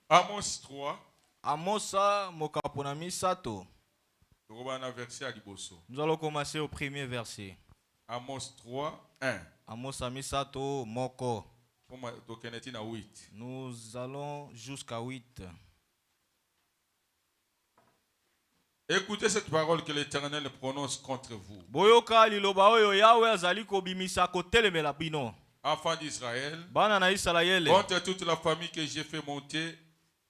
Amos 3. Amosa mokapona misato. Nous allons commencer au premier verset. Amos 3, 1. Amosa misato moko. Nous allons jusqu'à 8. Écoutez cette parole que l'Éternel prononce contre vous. Boyoka liloba oyo Yahweh azali kobimisa kotelemela bino. Enfants d'Israël, Bana na Israël. contre toute la famille que j'ai fait monter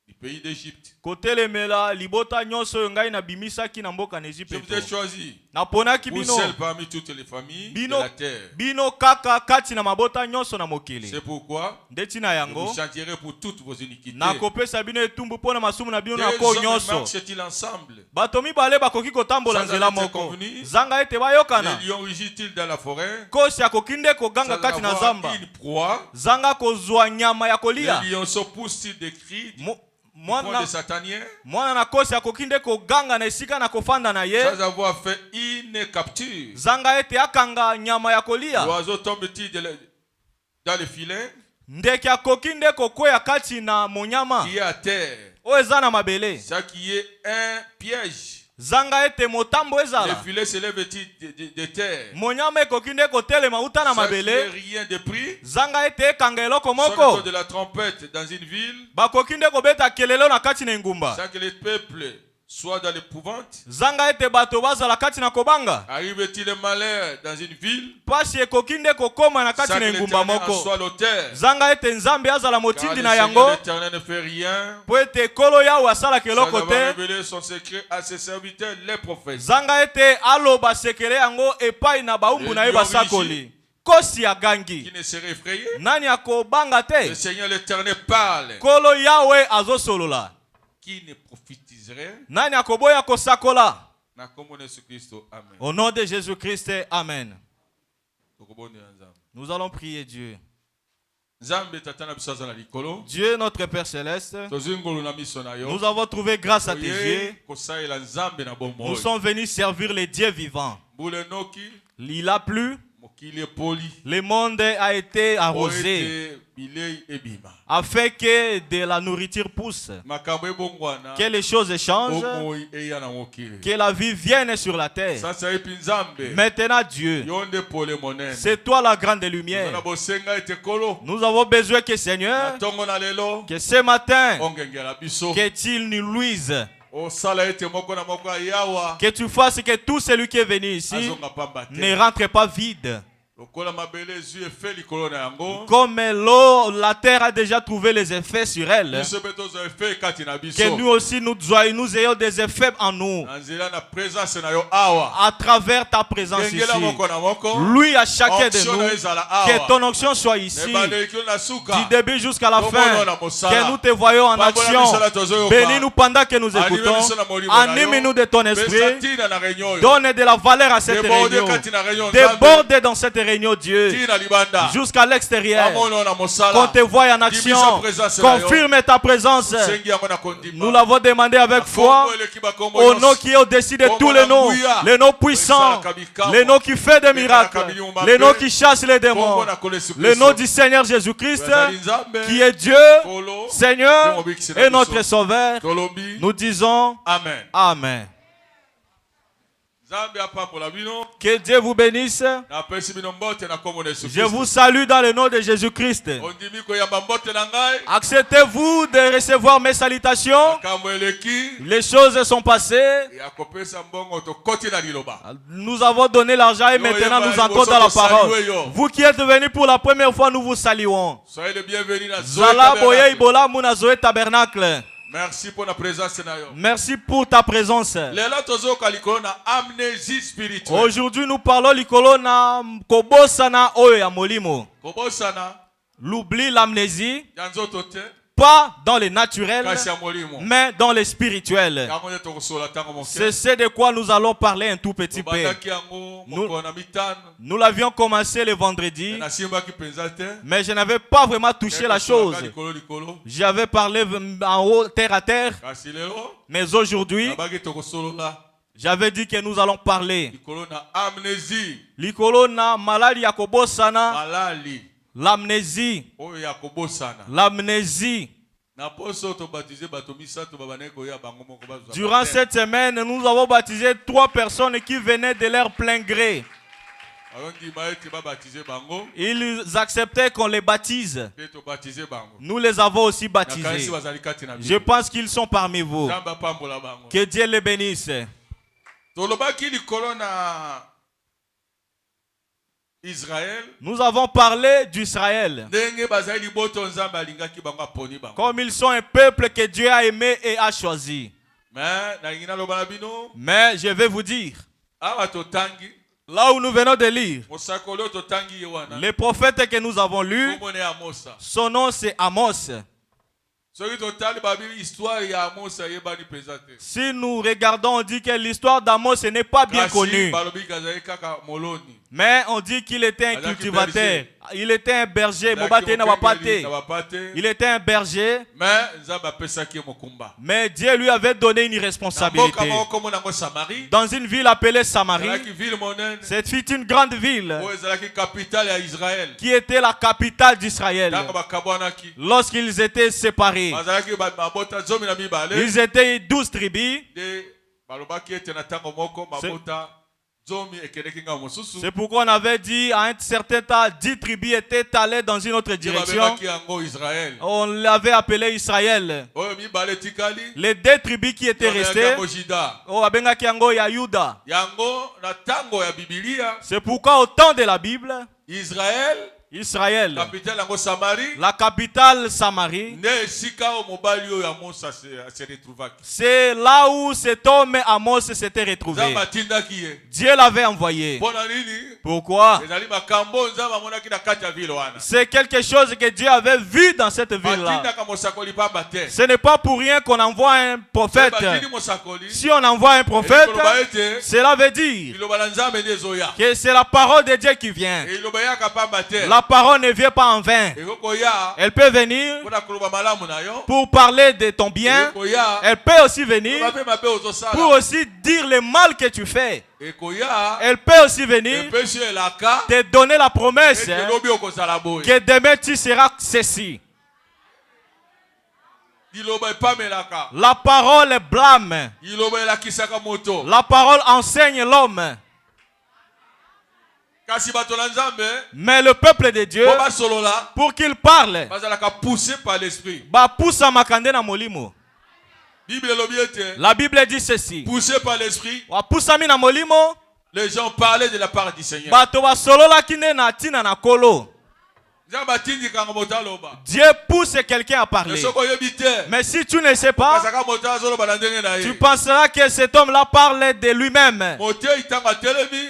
du pays d'Égypte. Kotelemela libota nyonso ngai na bimisa ki na mboka na Égypte. Je vous ai choisi. Naponaki Vous bino. seul parmi toutes les familles de la terre. Bino kaka kati na mabota nyonso na mokili. C'est pourquoi Ndetina yango. vous chanterez pour toutes vos iniquités. Na kopesa bino etumbu pona masumu na bino na Deux ko hommes nyonso. marchent-ils ensemble? Bato mibale bakoki kotambola nzela moko. Zanga ete bayokana. Les lions rugissent-ils dans la forêt? Kosi akokinde koganga kati na zamba. Une proie. Zanga kozwa nyama ya kolia. Les lions se poussent des cris. Mwana de sataniens. Mwana na kosi akokinde koganga na esika na kofanda na ye. Sans avoir fait une capture. Zanga ete akanga nyama ya kolia. L'oiseau tombe-t-il dans le filet? Ndeke akokinde kokwea kati na monyama. Qui est à terre. O eza na mabele. Ça qui est un piège. Zanga ete motambo ezala. Le filet se lève-t-il de terre? Monyama ekokinde kotelema uta na mabele. Ça qui est rien de prix. Zanga ete ekanga eloko Sonne moko. de la trompette dans une ville. Bakokinde kobeta kelelo na kati na ngumba. Sans que le peuple soit dans l'épouvante. Zanga ete bato bazala kati na kobanga. Arrive-t-il le malheur dans une ville? Pasi ekokinde kokoma na kati na ngumba moko. Soit l'auteur. Zanga ete nzambe azala motindi na yango. Car le Seigneur l'Éternel ne fait rien. Po ete kolo yawe asala keloko sans avoir te. révélé son secret à ses serviteurs les prophètes. Zanga ete aloba sekele yango epai na baumbu na ye basakoli. Kosi agangi. Qui ne serait effrayé? Nani akobanga te? Le Seigneur l'Éternel parle. Kolo yawe azosolola. Qui ne prophétiserait? Nani akoboya kosakola? Na kombo na Yesu Kristo. Amen. Au nom de Jésus-Christ, amen. Nous allons prier Dieu. Dieu, notre Père Céleste, nous avons trouvé grâce à tes yeux. Nous sommes venus servir les dieux vivants. Il a plu. Le monde a été arrosé afin que de la nourriture pousse, que les choses changent, que la vie vienne sur la terre. Maintenant Dieu, c'est toi la grande lumière. Nous avons besoin que Seigneur, que ce matin, que tu nous luises. Que tu fasses que tout celui qui est venu ici ne rentre pas vide. Comme l'eau, la terre a déjà trouvé les effets sur elle. Que nous aussi nous ayons des effets en nous. À travers ta présence ici. Lui à chacun de nous. Que ton onction soit ici. Du début jusqu'à la fin. Que nous te voyons en action. Bénis-nous pendant que nous écoutons. Anime-nous de ton esprit. Donne de la valeur à cette réunion. Déborde dans cette réunion, Dieu, jusqu'à l'extérieur. Qu'on te voie en action. Confirme ta présence. Nous l'avons demandé avec foi. Au nom qui est au-dessus de tous les noms. Les noms puissants. Les noms qui font des miracles. Les noms qui chassent les démons. Le nom du Seigneur Jésus-Christ, qui est Dieu, Seigneur et notre Sauveur. Nous disons Amen. Amen. Que Dieu vous bénisse. Je vous salue dans le nom de Jésus-Christ. Acceptez-vous de recevoir mes salutations. Les choses sont passées. Nous avons donné l'argent et maintenant nous entrons dans la parole. Vous qui êtes venus pour la première fois, nous vous saluons. Soyez les bienvenus dans Zoé Tabernacle. Merci pour la présence. Merci pour ta présence. Aujourd'hui, nous parlons likolo na kobosana oyo ya molimo. L'oubli, l'amnésie. Pas dans le naturel, mais dans le spirituel. C'est ce de quoi nous allons parler un tout petit peu. Nous l'avions commencé le vendredi, mais je n'avais pas vraiment touché la chose. J'avais parlé en haut, terre à terre. Mais aujourd'hui, j'avais dit que nous allons parler. Likolo na malali ya kobosana. L'amnésie. L'amnésie. Durant cette semaine, nous avons baptisé 3 personnes qui venaient de leur plein gré. Ils acceptaient qu'on les baptise. Nous les avons aussi baptisés. Je pense qu'ils sont parmi vous. Que Dieu les bénisse. Nous avons parlé d'Israël. Comme ils sont un peuple que Dieu a aimé et a choisi. Mais je vais vous dire, là où nous venons de lire, le prophète que nous avons lu, son nom c'est Amos. Si nous regardons, on dit que l'histoire d'Amos n'est pas bien connue. Mais on dit qu'il était un cultivateur. Il était un berger. Il était un berger. Mais Dieu lui avait donné une responsabilité. Dans une ville appelée Samarie, cette fut une grande ville qui était la capitale d'Israël. Lorsqu'ils étaient séparés, ils étaient 12 tribus. C'est pourquoi on avait dit à un certain temps 10 tribus étaient allées dans une autre direction. On l'avait appelé Israël. Les 2 tribus qui étaient restées, c'est pourquoi au temps de la Bible, Israël, la capitale Samarie, c'est là où cet homme Amos s'était retrouvé. Dieu l'avait envoyé. Pourquoi? C'est quelque chose que Dieu avait vu dans cette ville-là. Ce n'est pas pour rien qu'on envoie un prophète. Si on envoie un prophète, cela veut dire que c'est la parole de Dieu qui vient. La parole ne vient pas en vain. Elle peut venir pour parler de ton bien. Elle peut aussi venir pour aussi dire le mal que tu fais. Elle peut aussi venir te donner la promesse que demain tu seras ceci. La parole blâme. La parole enseigne l'homme. Mais le peuple de Dieu, pour qu'il parle, la Bible dit ceci. Poussé par l'esprit, les gens parlaient de la part du Seigneur. Dieu pousse quelqu'un à parler. Mais si tu ne sais pas, tu penseras que cet homme-là parle de lui-même.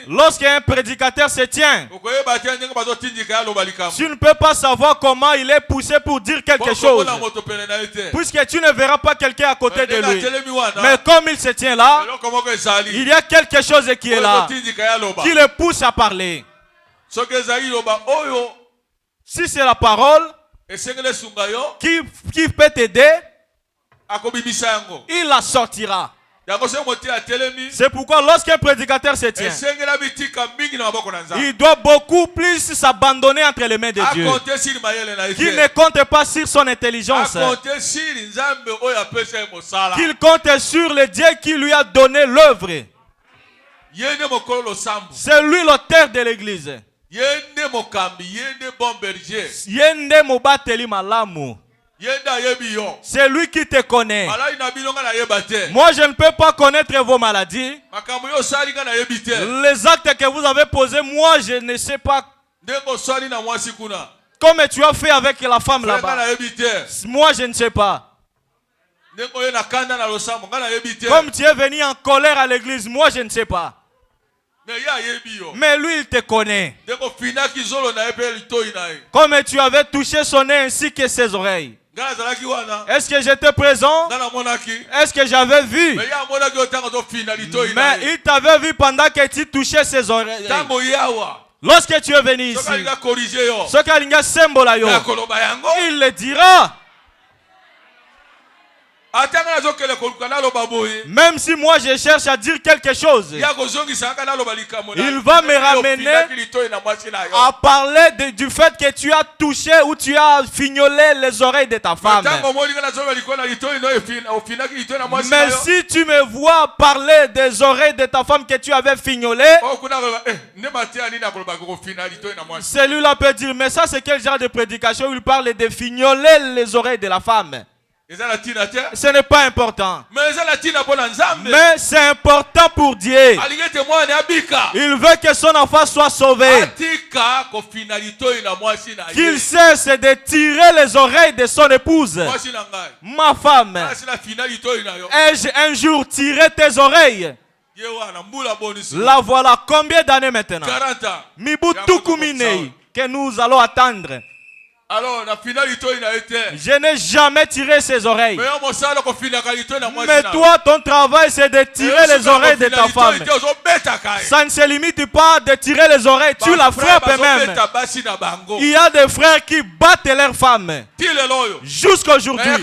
Lorsqu'un prédicateur se tient, tu ne peux pas savoir comment il est poussé pour dire quelque chose, puisque tu ne verras pas quelqu'un à côté de lui. Mais comme il se tient là, il y a quelque chose qui est là, qui le pousse à parler. Si c'est la parole qui peut t'aider, il la sortira. C'est pourquoi lorsqu'un prédicateur se tient, il doit beaucoup plus s'abandonner entre les mains de Dieu. Qu'il ne compte pas sur son intelligence. Qu'il compte sur le Dieu qui lui a donné l'œuvre. C'est lui l'auteur de l'église. C'est lui qui te connaît. Moi je ne peux pas connaître vos maladies. Les actes que vous avez posés, moi je ne sais pas. Comme tu as fait avec la femme là-bas, moi je ne sais pas. Comme tu es venu en colère à l'église, moi je ne sais pas. Mais lui il te connaît. Comme tu avais touché son nez ainsi que ses oreilles. Est-ce que j'étais présent? Est-ce que j'avais vu? Mais il t'avait vu pendant que tu touchais ses oreilles. Lorsque tu es venu ici, il le dira. Même si moi je cherche à dire quelque chose, il va me ramener à parler du fait que tu as touché ou tu as fignolé les oreilles de ta femme. Mais si tu me vois parler des oreilles de ta femme que tu avais fignolées, celui-là peut dire, mais ça c'est quel genre de prédication où il parle de fignoler les oreilles de la femme? Ce n'est pas important. Mais c'est important pour Dieu. Il veut que son enfant soit sauvé. Qu'il cesse de tirer les oreilles de son épouse. Ma femme, ai-je un jour tiré tes oreilles? La voilà combien d'années maintenant? Mibutukumine que nous allons attendre. Alors, la finalité a été. Je n'ai jamais tiré ses oreilles. Mais toi, ton travail, c'est de tirer les oreilles de ta femme. Ça ne se limite pas de tirer les oreilles. Tu la frappes même. Il y a des frères qui battent leurs femmes. Jusqu'à aujourd'hui.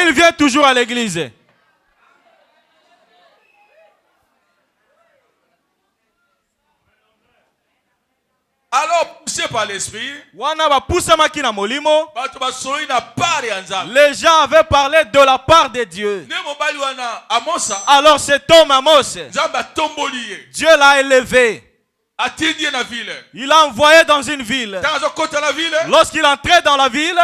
Ils viennent toujours à l'église. Alors, poussé par l'esprit, les gens avaient parlé de la part de Dieu. Alors cet homme Amos, Dieu l'a élevé. Il l'a envoyé dans une ville. Lorsqu'il entrait dans la ville,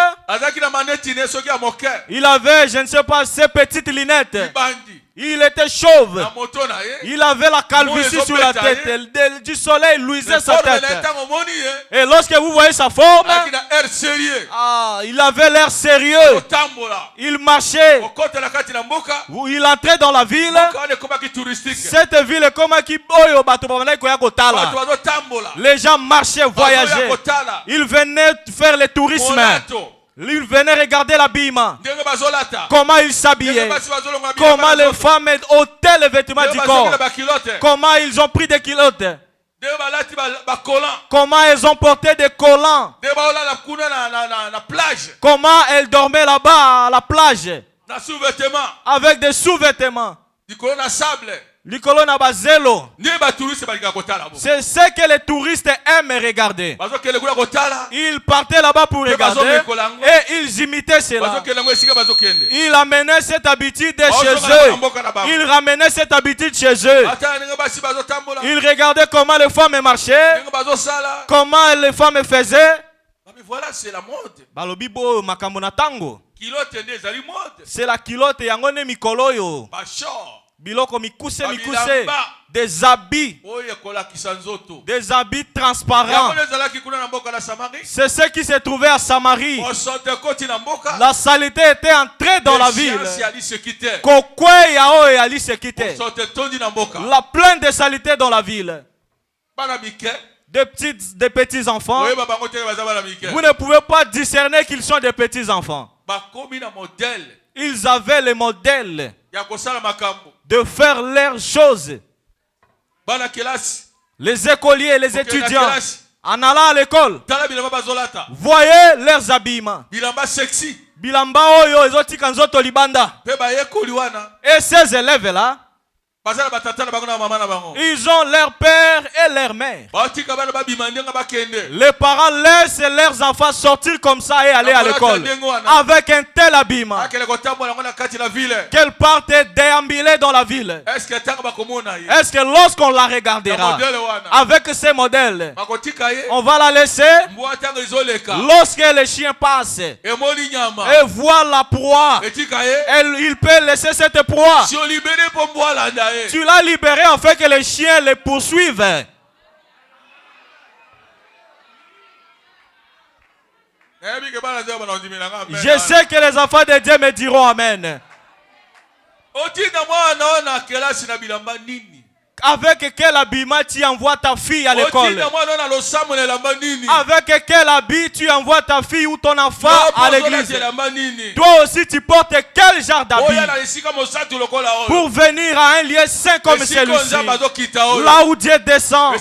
il avait, je ne sais pas, ces petites lunettes. Il était chauve. Il avait la calvitie sur la tête. Du soleil luisait sa tête. Et lorsque vous voyez sa forme, il avait l'air sérieux. Il marchait. Il entrait dans la ville. Cette ville est comme les gens marchaient, voyageaient. Ils venaient faire le tourisme. Ils venaient regarder l'habillement. Comment ils s'habillaient. Comment les femmes ôtaient les vêtements du corps. Comment ils ont pris des culottes. Comment elles ont porté des collants. Comment elles dormaient là-bas à la plage. Avec des sous-vêtements. C'est ce que les touristes aiment regarder. Ils partaient là-bas pour regarder et ils imitaient cela. Ils amenaient cette habitude chez eux. Ils ramenaient cette habitude chez eux. Ils regardaient comment les femmes marchaient, comment les femmes faisaient. Mais voilà, c'est la mode. C'est la culotte yangone mikoloyo. Biloko mikuse, des habits transparents. C'est ce qui se trouvait à Samarie. La saleté était entrée dans la ville. La plaine de saleté dans la ville. Des petits enfants. Vous ne pouvez pas discerner qu'ils sont des petits enfants. Ils avaient le modèle de faire leurs choses. Les écoliers et les étudiants, en allant à l'école, voyez leurs habillements. Bilamba oyo ezotika nzoto libanda. Et ces élèves là, ils ont leur père et leur mère. Les parents laissent leurs enfants sortir comme ça et aller à l'école avec un tel habillement qu'elles partent déambuler dans la ville. Est-ce que lorsqu'on la regardera avec ces modèles, on va la laisser? Lorsque les chiens passent et voient la proie, il peut laisser cette proie. Tu l'as libéré en fait que les chiens les poursuivent. Je sais que les enfants de Dieu me diront Amen. Avec quel habillement tu envoies ta fille à l'école? Avec quel habit tu envoies ta fille ou ton enfant à l'église? Toi aussi tu portes quel genre d'habit pour venir à un lieu saint comme celui-ci, là où Dieu descend,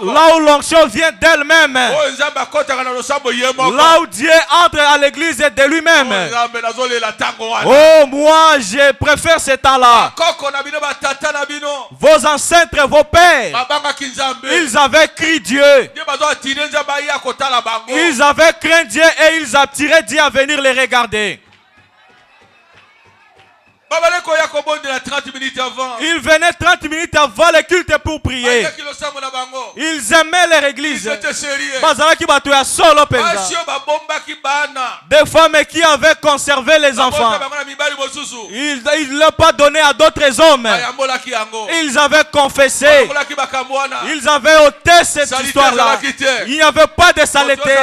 là où l'onction vient d'elle-même, là où Dieu entre à l'église de lui-même. Oh, moi je préfère ce temps-là. Vos ancêtres, vos pères, ils avaient crié Dieu. Ils avaient craint Dieu et ils attiraient Dieu à venir les regarder. Ils venaient 30 minutes avant le culte pour prier. Ils aimaient leur église. Des femmes qui avaient conservé les enfants, ils ne l'ont pas donné à d'autres hommes. Ils avaient confessé. Ils avaient ôté cette histoire-là. Il n'y avait pas de saleté.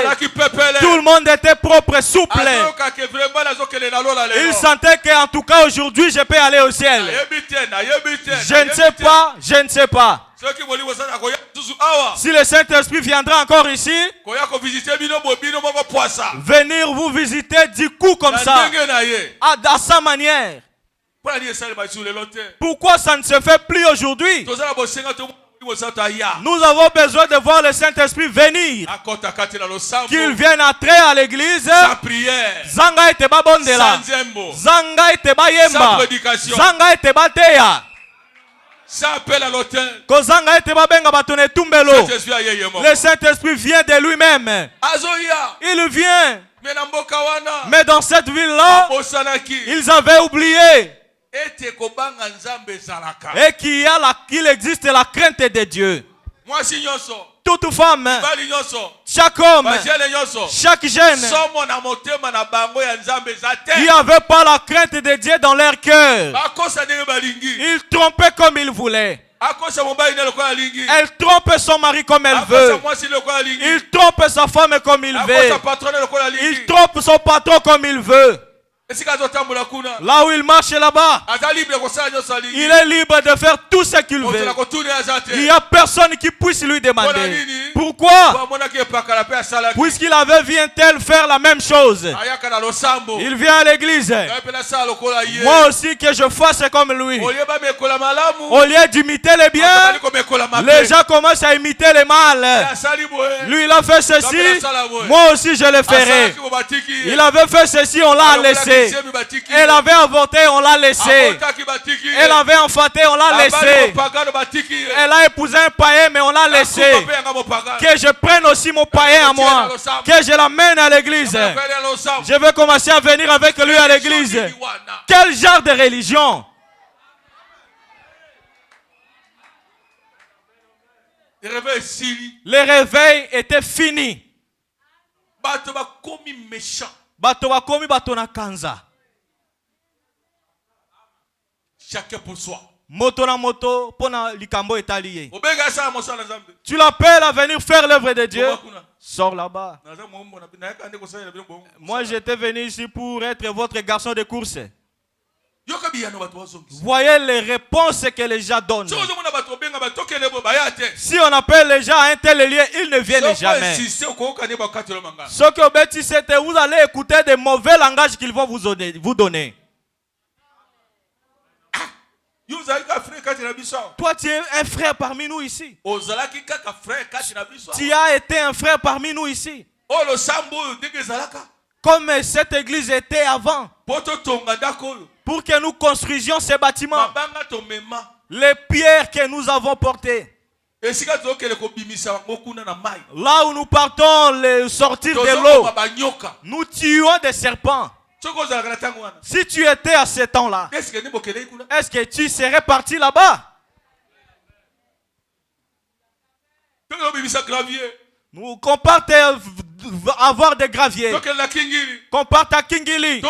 Tout le monde était propre, souple. Ils sentaient qu'en tout cas aujourd'hui, je peux aller au ciel. Je ne sais pas, je ne sais pas. Si le Saint-Esprit viendra encore ici, venir vous visiter du coup comme ça, à sa manière. Pourquoi ça ne se fait plus aujourd'hui? Nous avons besoin de voir le Saint-Esprit venir. Qu'il vienne entrer à l'église sans prière, sans prédication, sans appel à l'autel. Le Saint-Esprit vient de lui-même. Il vient. Mais dans cette ville-là, ils avaient oublié et qu'il existe la crainte de Dieu. Toute femme, chaque homme, chaque jeune, qui n'avait pas la crainte de Dieu dans leur cœur, ils trompaient comme ils voulaient. Elle trompe son mari comme elle veut. Il trompe sa femme comme il veut. Il trompe son patron comme il veut. Là où il marche là-bas, il est libre de faire tout ce qu'il veut. Il n'y a personne qui puisse lui demander. Pourquoi? Puisqu'il avait vu un tel faire la même chose. Il vient à l'église. Moi aussi que je fasse comme lui. Au lieu d'imiter les biens, les gens commencent à imiter les mal. Lui il a fait ceci, moi aussi je le ferai. Il avait fait ceci, on l'a laissé. Elle avait avorté, on l'a laissé. Elle avait enfanté, on l'a laissé. Elle a épousé un païen, mais on l'a laissé. Que je prenne aussi mon païen à moi, que je l'amène à l'église. Je vais commencer à venir avec lui à l'église. Quel genre de religion? Le réveil était fini. Bato bakomi bato na kanza. Chacun pour soi. Moto na moto pona likambo etaliye. Tu l'appelles à venir faire l'œuvre de Dieu. Sors là-bas. Moi j'étais venu ici pour être votre garçon de course. Voyez les réponses que les gens donnent. Si on appelle les gens à un tel lieu, ils ne viennent jamais. Ce que vous allez écouter des mauvais langages qu'ils vont vous donner. Toi, tu es un frère parmi nous ici. Tu as été un frère parmi nous ici. Comme cette église était avant. Pour que nous construisions ces bâtiments. Les pierres que nous avons portées. Là où nous partons sortir de l'eau, nous tuons des serpents. Si tu étais à ce temps-là, est-ce que tu serais parti là-bas? Nous qu'on parte avoir des graviers. Qu'on parte à Kingili.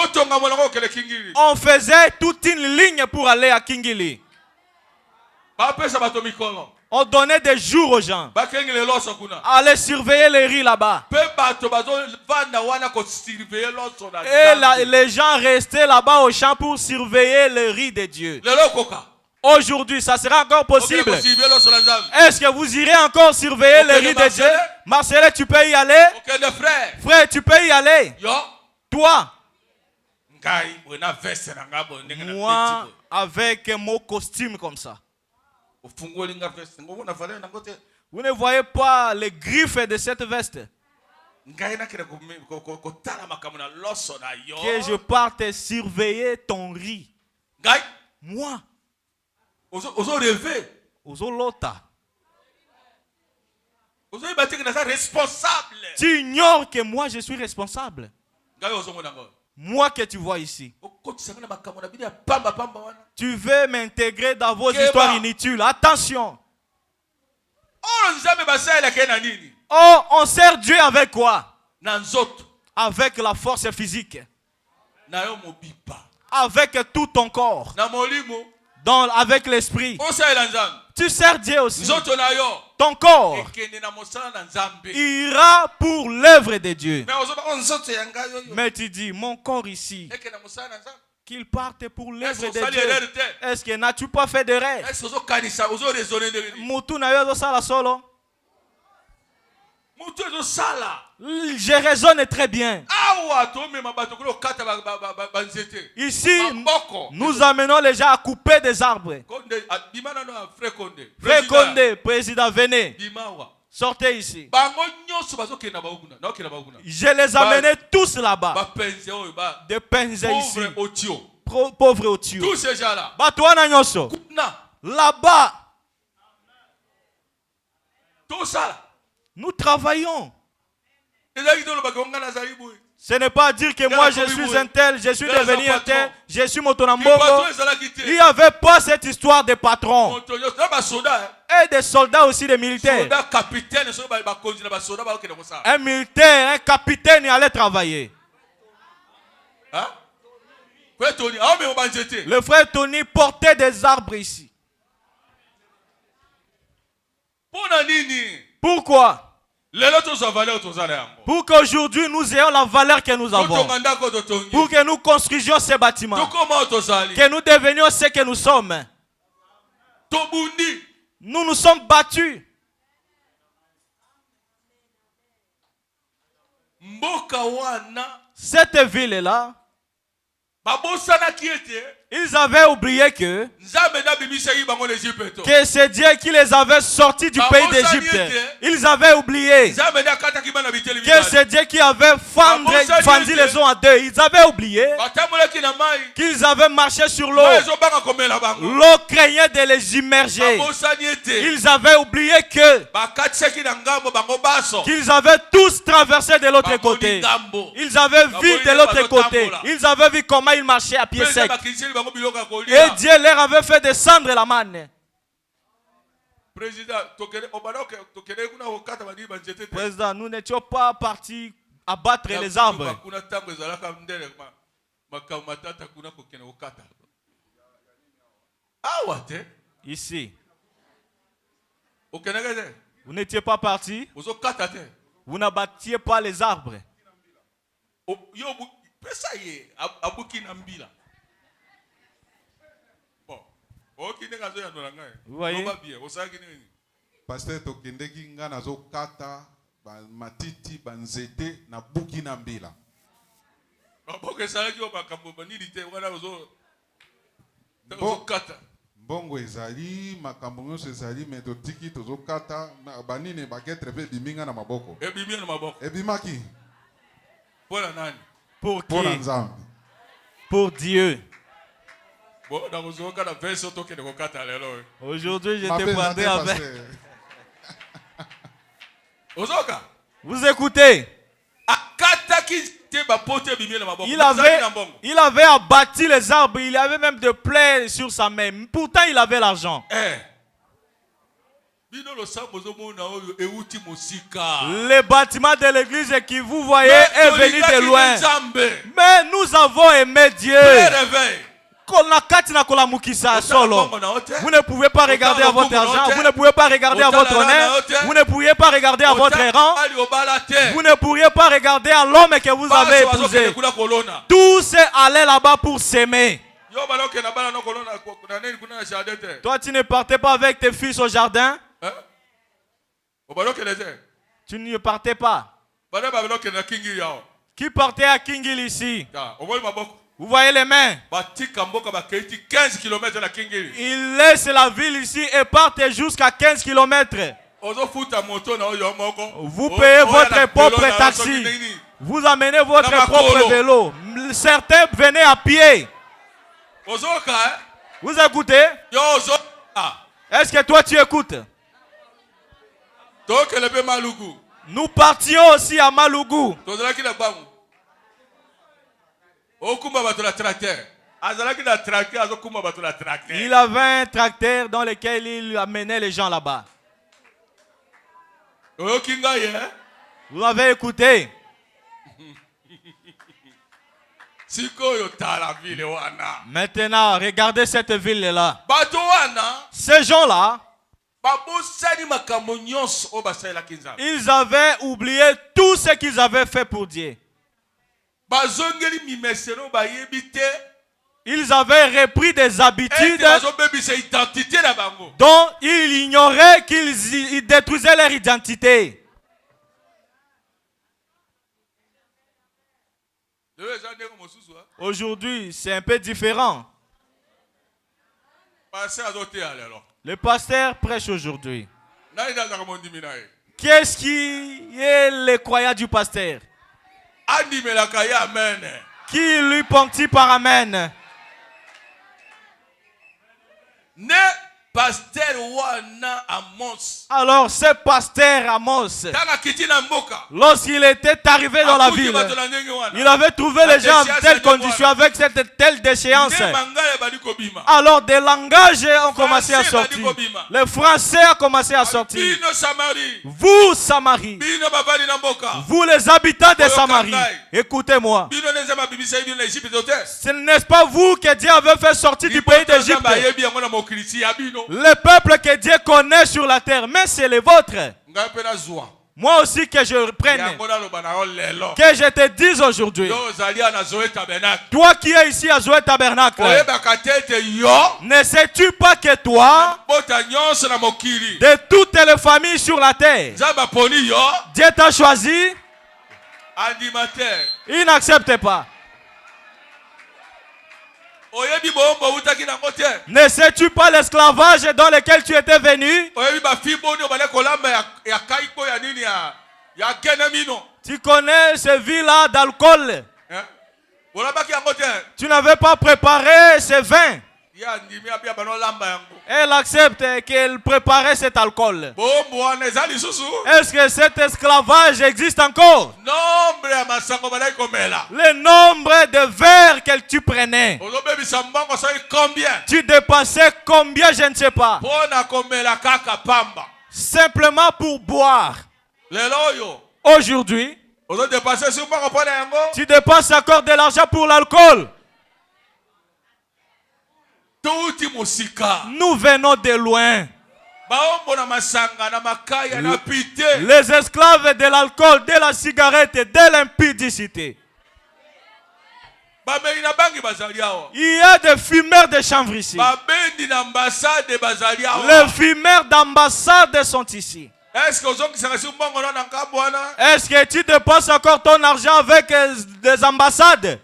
On faisait toute une ligne pour aller à Kingili. On donnait des jours aux gens. Aller surveiller les riz là-bas. Et les gens restaient là-bas au champ pour surveiller les riz de Dieu. Aujourd'hui, ça sera encore possible. Est-ce que vous irez encore surveiller les rites de Dieu? Marcel, tu peux y aller? Frère, tu peux y aller? Toi? Moi, avec mon costume comme ça. Vous ne voyez pas les griffes de cette veste? Que je parte surveiller ton riz. Moi. Tu ignores que moi je suis responsable. Moi que tu vois ici. Tu veux m'intégrer dans vos histoires inutiles. Attention. Oh, on sert Dieu avec quoi? Avec la force physique. Avec tout ton corps. Avec l'esprit. Tu sers Dieu aussi. Ton corps ira pour l'œuvre de Dieu. Mais tu dis, mon corps ici, qu'il parte pour l'œuvre de Dieu. Est-ce que n'as-tu pas fait de rêve? Je raisonne très bien. Ici, nous amenons les gens à couper des arbres. Frère Condé, président, venez. Sortez ici. Je les amenais tous là-bas. Des Penzé ici. Pauvres Otio. Tous ces gens-là. Là-bas. Tout ça. Nous travaillons. Ce n'est pas dire que moi je suis un tel, je suis devenu un tel, je suis Motonambongo. Il n'y avait pas cette histoire de patron. Et des soldats aussi, des militaires. Un militaire, un capitaine, il allait travailler. Le frère Tony portait des arbres ici. Pourquoi? Pour qu'aujourd'hui nous ayons la valeur que nous avons. Pour que nous construisions ces bâtiments. Que nous devenions ce que nous sommes. Nous nous sommes battus. Cette ville-là, ils avaient oublié que c'est Dieu qui les avait sortis du pays d'Égypte. Ils avaient oublié que c'est Dieu qui avait fendu les eaux en deux. Ils avaient oublié qu'ils avaient marché sur l'eau. L'eau craignait de les immerger. Ils avaient oublié qu'ils avaient tous traversé de l'autre côté. Ils avaient vu de l'autre côté. Ils avaient vu comment ils marchaient à pied sec. Et Dieu leur avait fait descendre la manne. Président, nous n'étions pas partis abattre les arbres. Ici. Vous n'étiez pas partis. Vous n'abattiez pas les arbres. Vous voyez? Pasteur tokendeki nga nazo kata matiti banzete na buki na mbila. Bongo ezali makambo nyonso ezali mais totiki tozo kata banini baketre pe biminga na maboko. Ebimaki. Pour qui? Pour Nzambe. Pour Dieu. Aujourd'hui, je te prendrai avec. Vous écoutez? Il avait abattu les arbres. Il avait même des plaies sur sa main. Pourtant, il avait l'argent. Le bâtiment de l'église que vous voyez est venu de loin. Mais nous avons aimé Dieu. Vous ne pouvez pas regarder à votre argent, vous ne pouvez pas regarder à votre honneur, vous ne pouvez pas regarder à votre rang, vous ne pourriez pas regarder à l'homme que vous avez épousé. Tous allaient là-bas pour s'aimer. Toi, tu ne partais pas avec tes fils au jardin? Tu ne partais pas. Qui partait à Kingil ici? Vous voyez les mains? Ils laissent la ville ici et partent jusqu'à 15 km. Vous payez votre propre taxi. Vous amenez votre propre vélo. Certains venaient à pied. Vous écoutez? Est-ce que toi tu écoutes? Nous partions aussi à Malougou. Il avait un tracteur dans lequel il amenait les gens là-bas. Vous avez écouté? Maintenant, regardez cette ville-là. Ces gens-là, ils avaient oublié tout ce qu'ils avaient fait pour Dieu. Ils avaient repris des habitudes dont ils ignoraient qu'ils détruisaient leur identité. Aujourd'hui, c'est un peu différent. Le pasteur prêche aujourd'hui. Qu'est-ce qui est le croyant du pasteur? Qui lui ponctue par amen? Alors ce pasteur Amos, lorsqu'il était arrivé dans la ville, il avait trouvé les gens en telle condition, avec cette telle déchéance. Alors des langages ont commencé à sortir. Le français a commencé à sortir. Vous Samarie, vous les habitants de Samarie, écoutez-moi. Ce n'est pas vous que Dieu avait fait sortir du pays d'Égypte. Le peuple que Dieu connaît sur la terre, mais c'est le vôtre. Moi aussi que je prenne, que je te dise aujourd'hui, toi qui es ici à Zoé Tabernacle, ne sais-tu pas que toi, de toutes les familles sur la terre, Dieu t'a choisi? Il n'accepte pas. Ne sais-tu pas l'esclavage dans lequel tu étais venu? Tu connais ce vie-là d'alcool. Tu n'avais pas préparé ce vin. Elle accepte qu'elle préparait cet alcool. Est-ce que cet esclavage existe encore? Le nombre de verres que tu prenais. Tu dépensais combien, je ne sais pas. Simplement pour boire. Aujourd'hui, tu dépenses encore de l'argent pour l'alcool. Nous venons de loin. Les esclaves de l'alcool, de la cigarette et de l'impudicité. Il y a des fumeurs de chanvre ici. Les fumeurs d'ambassade sont ici. Est-ce que tu dépenses encore ton argent avec des ambassades?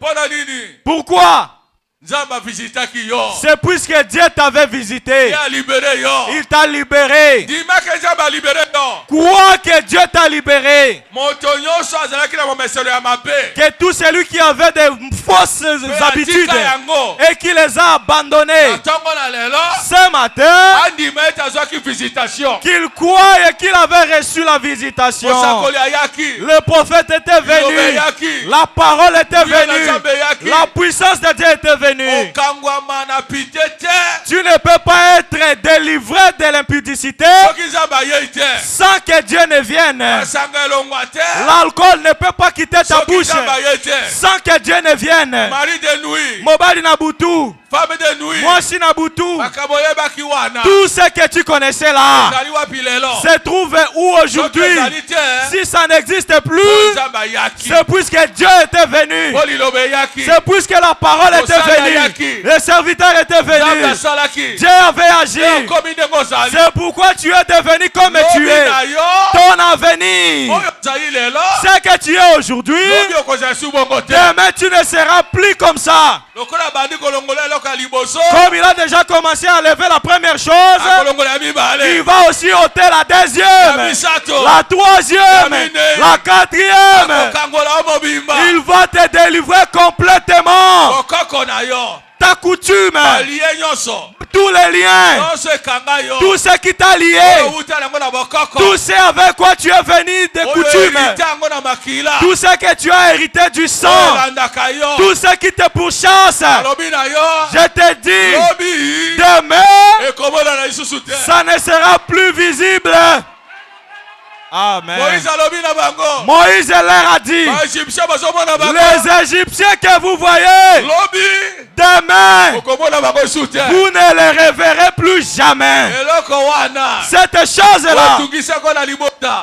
Pourquoi? C'est puisque Dieu t'avait visité. Il t'a libéré. Crois que Dieu t'a libéré. Que tout celui qui avait des fausses habitudes et qui les a abandonnées, ce matin, qu'il croit et qu'il avait reçu la visitation. Le prophète était venu. La parole était venue. La puissance de Dieu était venue. Tu ne peux pas être être délivré de l'impudicité sans que Dieu ne vienne. L'alcool ne peut pas quitter ta bouche sans que Dieu ne vienne. Mobali Nabutu. Femme de nuit. Moi aussi Nabutu. Tout ce que tu connaissais là se trouve où aujourd'hui? Si ça n'existe plus, c'est puisque Dieu était venu. C'est puisque la parole était venue. Le serviteur était venu. Dieu avait agi. C'est pourquoi tu es devenu comme tu es. Ton avenir, ce que tu es aujourd'hui, demain tu ne seras plus comme ça. Comme il a déjà commencé à lever la première chose, il va aussi ôter la deuxième, la troisième, la quatrième. Il va te délivrer complètement. Ta coutume, tous les liens, tout ce qui t'a lié, tout ce avec quoi tu es venu de coutume, tout ce que tu as hérité du sang, tout ce qui te pourchasse, je te dis, demain, ça ne sera plus visible. Amen. Moïse leur a dit, les Égyptiens que vous voyez, demain, vous ne les reverrez plus jamais. Cette chose-là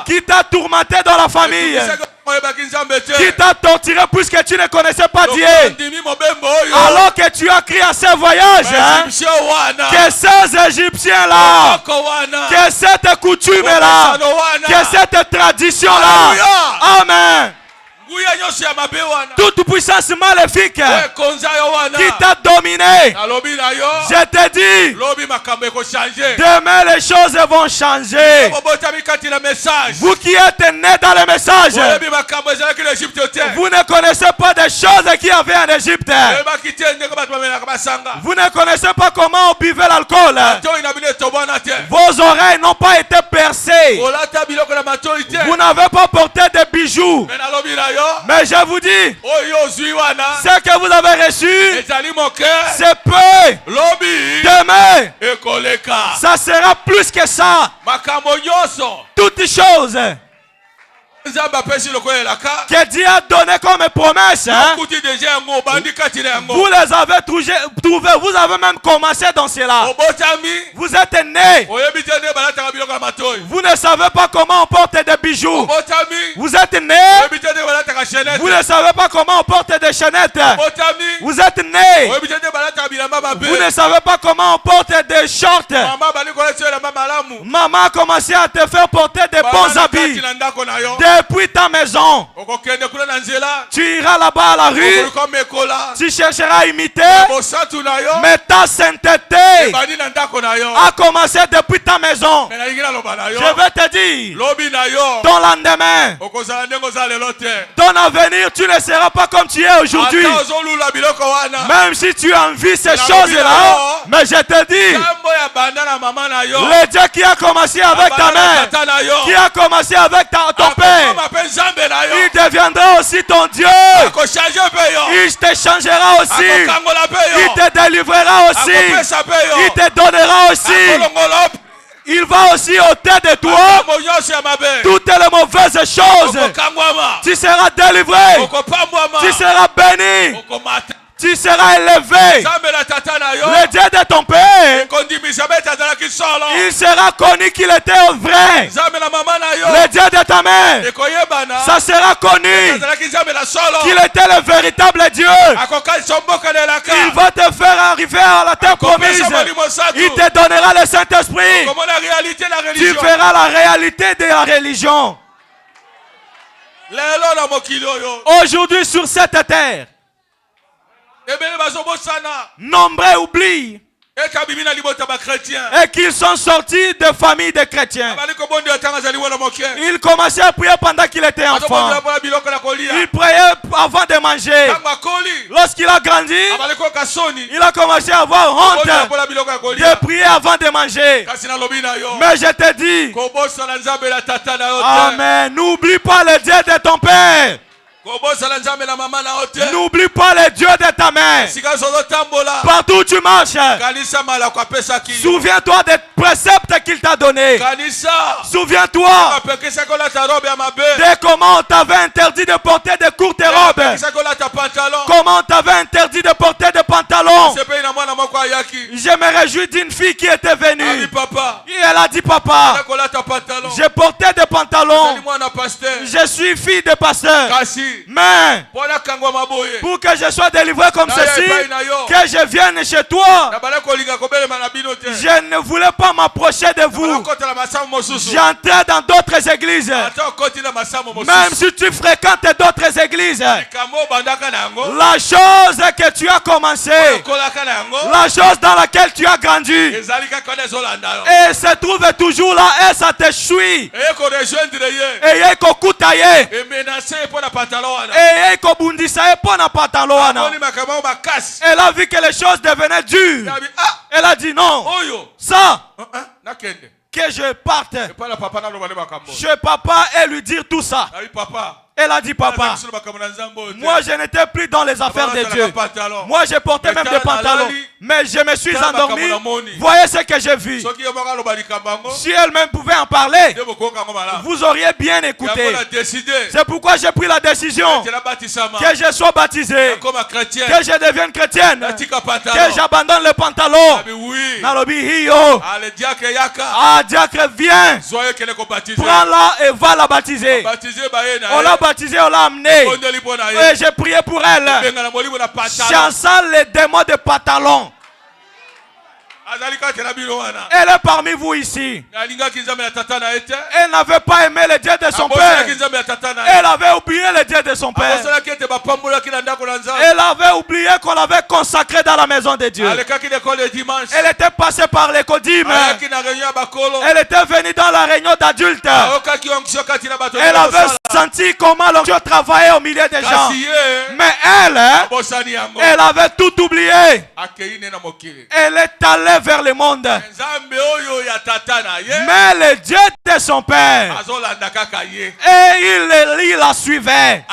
qui t'a tourmenté dans la famille, qui t'a torturé puisque tu ne connaissais pas Dieu, alors que tu as crié à ce voyage, que ces Égyptiens-là, que cette coutume-là, que cette tradition-là, amen, toute puissance maléfique qui t'a dominé, je te dis, demain les choses vont changer. Vous qui êtes nés dans le message, vous ne connaissez pas des choses qu'il y avait en Égypte. Vous ne connaissez pas comment on buvait l'alcool. Vos oreilles n'ont pas été percées. Vous n'avez pas porté des bijoux. Mais je vous dis, ce que vous avez reçu, c'est peu. Demain, ça sera plus que ça. Toutes choses que Dieu a donné comme promesse, hein? Vous les avez trouvés, vous avez même commencé dans cela. Vous êtes nés, vous ne savez pas comment on porte des bijoux. Vous êtes nés, vous ne savez pas comment on porte des chaînettes. Vous êtes nés, vous ne savez pas comment on porte des shorts. Maman a commencé à te faire porter des bons habits. Depuis ta maison, tu iras là-bas à la rue, tu chercheras à imiter, mais ta sainteté a commencé depuis ta maison. Je vais te dire, ton lendemain, ton avenir, tu ne seras pas comme tu es aujourd'hui. Même si tu envies ces choses-là, mais je te dis, le Dieu qui a commencé avec ta mère, qui a commencé avec ton père, il deviendra aussi ton Dieu. Il te changera aussi. Il te délivrera aussi. Il te donnera aussi. Il va aussi ôter de toi toutes les mauvaises choses. Tu seras délivré. Tu seras béni. Tu seras élevé. Le Dieu de ton père, il sera connu qu'il était vrai. Le Dieu de ta mère, ça sera connu qu'il était le véritable Dieu. Il va te faire arriver à la terre promise. Il te donnera le Saint-Esprit. Tu verras la réalité de la religion. Aujourd'hui sur cette terre, nombreux oublient et qu'ils sont sortis de familles de chrétiens. Il commençait à prier pendant qu'il était enfant. Il priait avant de manger. Lorsqu'il a grandi, il a commencé à avoir honte de prier avant de manger. Mais je te dis, amen, n'oublie pas le Dieu de ton père. N'oublie pas les dieux de ta mère. Partout où tu marches, souviens-toi des préceptes qu'il t'a donnés. Souviens-toi de comment on t'avait interdit de porter de courtes robes. Comment on t'avait interdit de porter des pantalons. Je me réjouis d'une fille qui était venue. Et elle a dit, papa, j'ai porté des pantalons. Je suis fille de pasteur. Mais pour que je sois délivré comme ceci, que je vienne chez toi, je ne voulais pas m'approcher de vous. J'entrais dans d'autres églises. Même si tu fréquentes d'autres églises, la chose que tu as commencé, la chose dans laquelle tu as grandi, et se trouve toujours là, et ça te suit. Et elle a vu que les choses devenaient dures. Elle a dit non, ça, que je parte chez papa et lui dire tout ça. Elle a dit, papa, moi je n'étais plus dans les affaires de Dieu. Moi je portais même des pantalons. Mais je me suis endormi. Voyez ce que j'ai vu. Si elle-même pouvait en parler, vous auriez bien écouté. C'est pourquoi j'ai pris la décision que je sois baptisé, que je devienne chrétienne, que j'abandonne les pantalons. Ah, diacre, viens. Prends-la et va la baptiser. On l'a baptisée, on l'a amenée. Et j'ai prié pour elle. Chassant les démons de pantalons. Elle est parmi vous ici. Elle n'avait pas aimé le Dieu de son père. Elle avait oublié le Dieu de son père. Elle avait oublié qu'on l'avait consacré dans la maison de Dieu. Elle était passée par l'écodime. Elle était venue dans la réunion d'adultes. Elle avait senti comment l'onction travaillait au milieu des gens. Mais elle avait tout oublié. Elle est allée vers le monde. Mais le Dieu de son père, et il la suivait.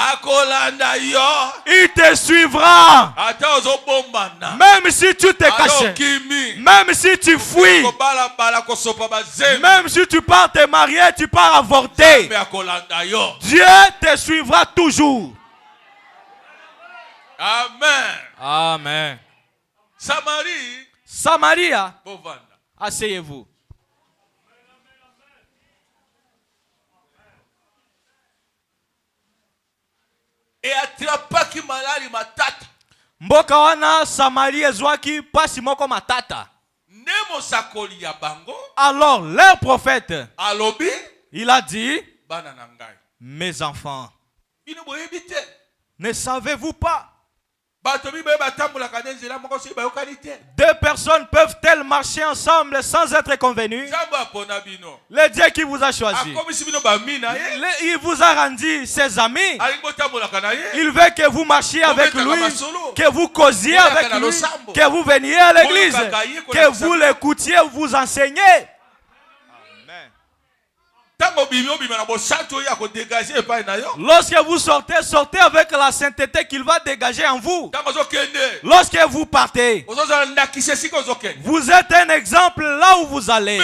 Il te suivra. Même si tu te caches, même si tu fuis, même si tu pars te marier, tu pars avorter, Dieu te suivra toujours. Amen. Amen. Samaria, asseyez-vous. Et atrapaki malali matata. Mboka wana Samaria ezwaki pasi moko matata. Nemo sakoli ya bango. Alors leur prophète, alobi, il a dit, bana nangai, mes enfants, bino boyebite, ne savez-vous pas? Deux personnes peuvent-elles marcher ensemble sans être convenues? Le Dieu qui vous a choisi, il vous a rendu ses amis. Il veut que vous marchiez avec lui, que vous causiez avec lui, que vous veniez à l'église, que vous l'écoutiez, vous enseignez. Lorsque vous sortez, sortez avec la sainteté qu'il va dégager en vous. Lorsque vous partez, vous êtes un exemple là où vous allez.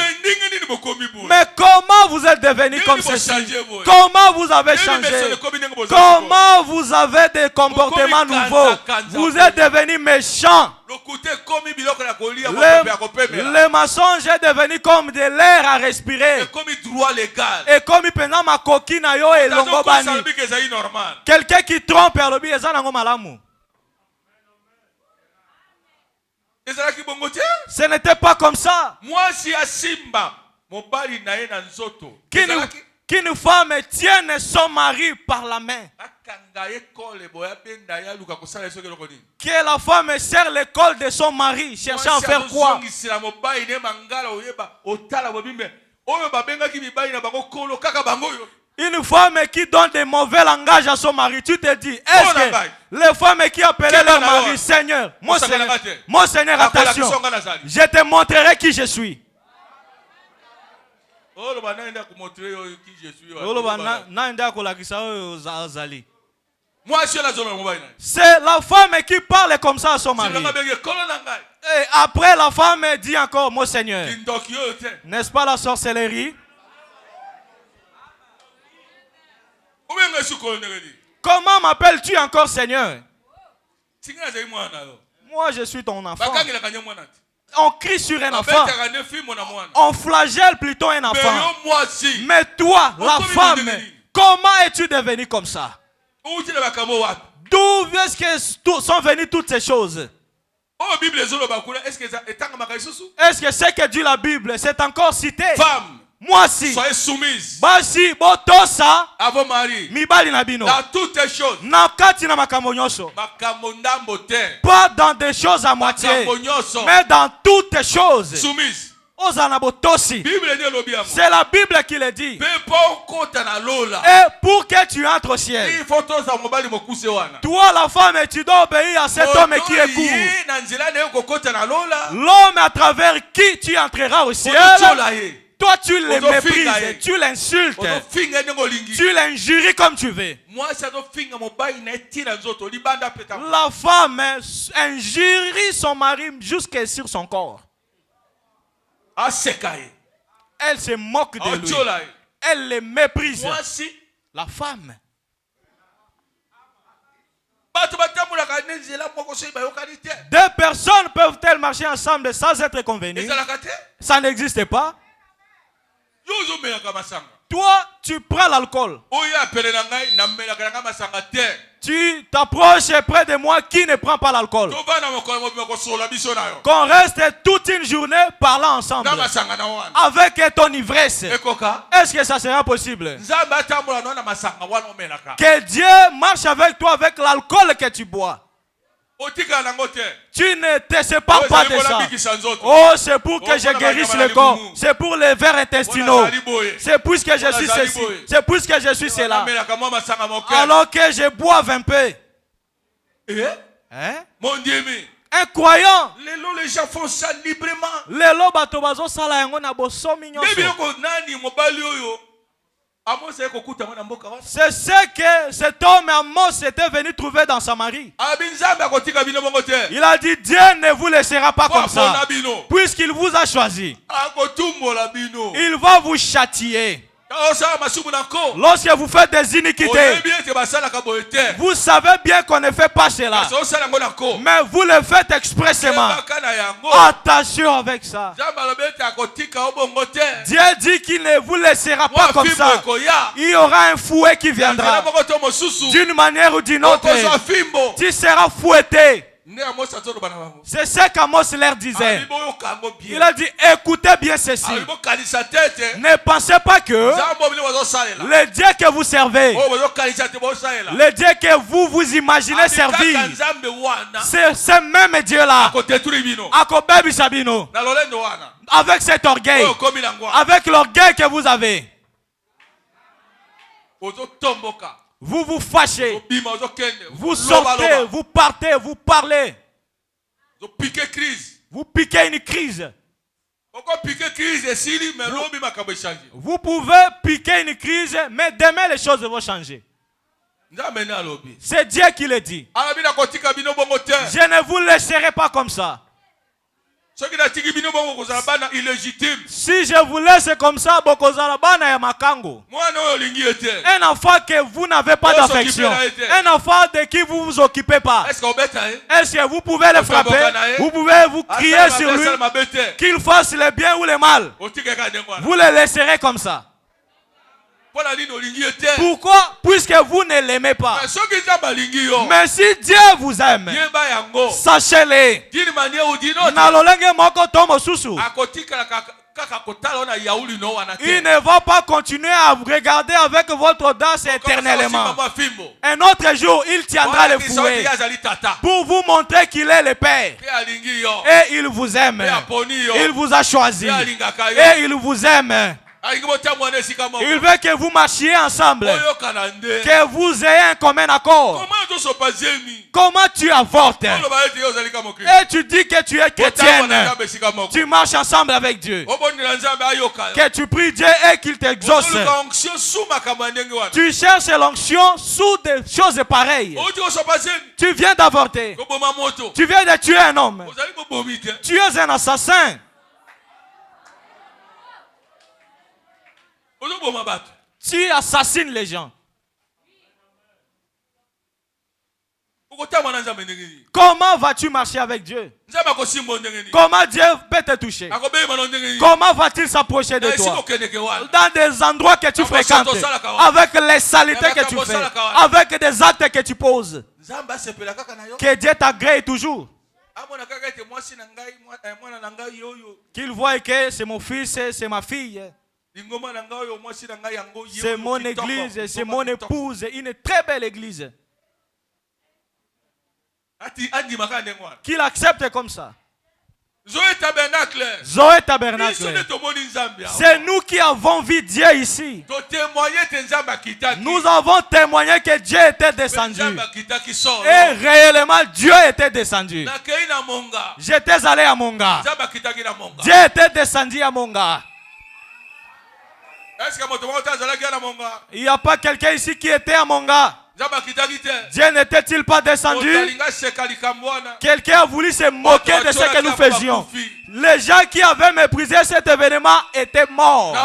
Mais comment vous êtes devenu comme ceci? Comment vous avez changé? Comment vous avez des comportements nouveaux? Vous êtes devenu méchant. Le mensonge est devenu comme de l'air à respirer. Et comme il peut ma coquine et longobani. Quelqu'un qui trompe à l'obi ezana ngomalamu. Ce n'était pas comme ça. Qu'une femme tienne son mari par la main. Que la femme serre l'école de son mari, cherchant à faire quoi? Une femme qui donne des mauvais langages à son mari, tu te dis, est-ce que les femmes qui appellent leur mari, Seigneur, mon Seigneur, attention, je te montrerai qui je suis. C'est la femme qui parle comme ça à son mari. Et après, la femme dit encore, mon Seigneur. N'est-ce pas la sorcellerie? Comment m'appelles-tu encore Seigneur? Moi, je suis ton enfant. On crie sur un enfant. On flagelle plutôt un enfant. Mais toi, la femme, comment es-tu devenu comme ça? D'où est-ce que sont venues toutes ces choses? Est-ce que ce que dit la Bible, c'est encore cité? Femme, moi si. Soyez soumise Basi botosa à vos maris. Mibali na bino. Dans toutes les choses. Nakati na makambo nyonso. Pas dans des choses à moitié. Mais dans toutes les choses. Soumise. C'est la Bible qui le dit. Et pour que tu entres au ciel, toi la femme, tu dois obéir à cet homme qui est court. L'homme à travers qui tu entreras au ciel, toi tu le méprises, tu l'insultes, tu l'injuries comme tu veux. La femme injurie son mari jusqu'à sur son corps. Elle se moque de lui. Elle le méprise. La femme. Deux personnes peuvent-elles marcher ensemble sans être convenues? Ça n'existe pas. Toi, tu prends l'alcool. Tu t'approches près de moi qui ne prend pas l'alcool. Qu'on reste toute une journée parlant ensemble. Avec ton ivresse. Est-ce que ça sera possible? Que Dieu marche avec toi avec l'alcool que tu bois. Tu ne te sépares pas de ça. Oh, c'est pour que je guérisse le corps. C'est pour les vers intestinaux. C'est puisque je suis ceci. C'est puisque je suis cela. Alors que je boive un peu. Hein? Mon Dieu, un croyant. Les gens font ça librement. C'est ce que cet homme Amos était venu trouver dans Samarie. Il a dit, Dieu ne vous laissera pas comme ça. Puisqu'il vous a choisi, il va vous châtier. Lorsque vous faites des iniquités, vous savez bien qu'on ne fait pas cela, mais vous le faites expressément. Attention avec ça. Dieu dit qu'il ne vous laissera pas comme ça. Il y aura un fouet qui viendra. D'une manière ou d'une autre, tu seras fouetté. C'est ce qu'Amos leur disait. Il a dit, écoutez bien ceci. Ne pensez pas que le Dieu que vous servez, le Dieu que vous imaginez servir, c'est ce même Dieu-là. Avec cet orgueil, avec l'orgueil que vous avez, vous vous fâchez, vous sortez, vous partez, vous parlez, vous piquez une crise. Vous pouvez piquer une crise, mais demain les choses vont changer. C'est Dieu qui le dit. Je ne vous laisserai pas comme ça. Si je vous laisse comme ça, un enfant que vous n'avez pas d'affection, un enfant de qui vous vous occupez pas, est-ce que vous pouvez le frapper? Vous pouvez vous crier sur lui qu'il fasse le bien ou le mal? Vous le laisserez comme ça. Pourquoi? Puisque vous ne l'aimez pas. Mais si Dieu vous aime, sachez-le. Il ne va pas continuer à vous regarder avec votre audace éternellement. Un autre jour, il tiendra le fouet pour vous montrer qu'il est le Père. Et il vous aime. Il vous a choisi. Et il vous aime. Il veut que vous marchiez ensemble. Que vous ayez un commun accord. Comment tu avortes? Et tu dis que tu es chrétienne. Tu marches ensemble avec Dieu. Que tu pries Dieu et qu'il t'exauce. Tu cherches l'onction sous des choses pareilles. Tu viens d'avorter. Tu viens de tuer un homme. Tu es un assassin. Tu assassines les gens. Comment vas-tu marcher avec Dieu? Comment Dieu peut te toucher? Comment va-t-il s'approcher de toi? Dans des endroits que tu fréquentes, avec les saletés que tu fais, avec des actes que tu poses. Que Dieu t'agrée toujours. Qu'il voit que c'est mon fils, c'est ma fille. C'est mon église, c'est mon épouse, une très belle église. Qu'il accepte comme ça. Zoé Tabernacle. C'est nous qui avons vu Dieu ici. Nous avons témoigné que Dieu était descendu. Et réellement Dieu était descendu. J'étais allé à Monga. Dieu était descendu à Monga. Il n'y a pas quelqu'un ici qui était à Monga. Dieu n'était-il pas descendu? Quelqu'un a voulu se moquer de ce que nous faisions. Les gens qui avaient méprisé cet événement étaient morts.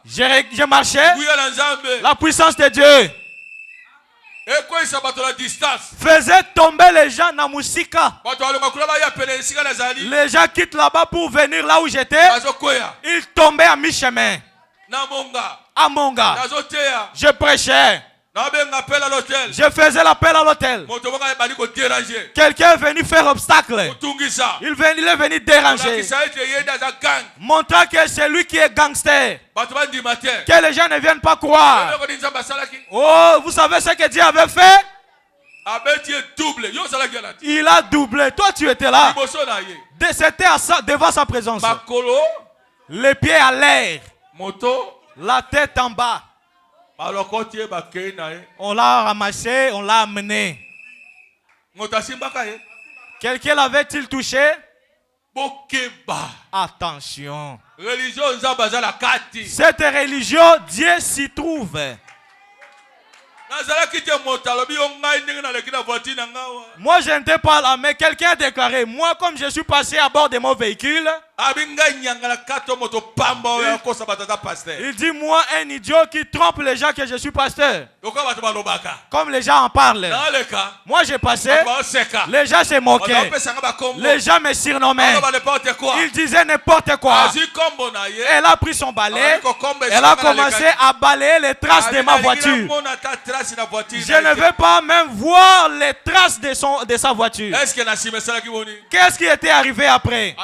J'ai marché. La puissance de Dieu faisait tomber les gens dans Moussika. Les gens quittent là-bas pour venir là où j'étais. Ils tombaient à mi-chemin. À Monga. Je prêchais. Je faisais l'appel à l'hôtel. Quelqu'un est venu faire obstacle. Il est venu déranger. Montrant que c'est lui qui est gangster. Que les gens ne viennent pas croire. Oh, vous savez ce que Dieu avait fait? Il a doublé. Toi, tu étais là. C'était devant sa présence. Les pieds à l'air. La tête en bas. On l'a ramassé, on l'a amené. Quelqu'un l'avait-il touché? Attention. Cette religion, Dieu s'y trouve. Moi je ne t'ai pas là, mais quelqu'un a déclaré, moi comme je suis passé à bord de mon véhicule, il dit moi un idiot qui trompe les gens que je suis pasteur. Comme les gens en parlent. Moi j'ai passé, les gens se moquaient. Les gens me surnommaient. Ils disaient n'importe quoi. Elle a pris son balai. Elle a commencé à balayer les traces de ma voiture. Je ne veux pas même voir les traces de sa voiture. Qu'est-ce qui était arrivé après?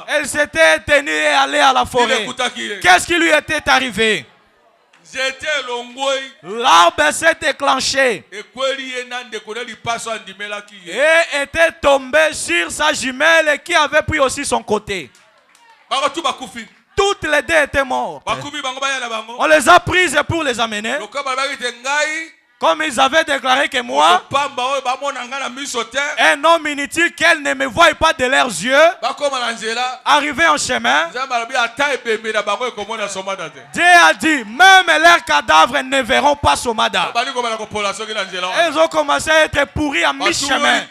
Elle s'était tenue et allée à la forêt. Qu'est-ce qui lui était arrivé? L'arbre s'est déclenché et était tombé sur sa jumelle qui avait pris aussi son côté. Toutes les deux étaient mortes. On les a prises pour les amener. Comme ils avaient déclaré que moi, un homme inutile qu'elles ne me voient pas de leurs yeux, arrivé en chemin, Dieu a dit, même leurs cadavres ne verront pas Somada. Ils ont commencé à être pourris à mi-chemin.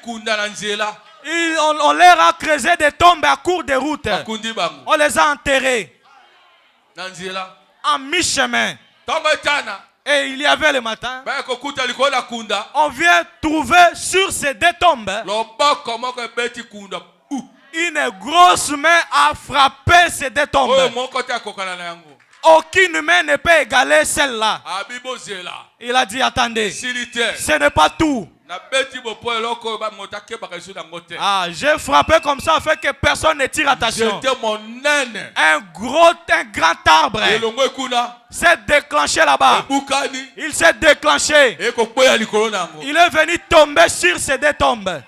On leur a creusé des tombes à court de route. On les a enterrés en mi-chemin. Et il y avait le matin, on vient trouver sur ces deux tombes une grosse main a frappé ces deux tombes. Aucune main ne peut égaler celle-là. Il a dit attendez, ce n'est pas tout. J'ai frappé comme ça afin que personne ne tire attention. Un grand arbre s'est déclenché là-bas. Il s'est déclenché. Il est venu tomber sur ces deux tombes.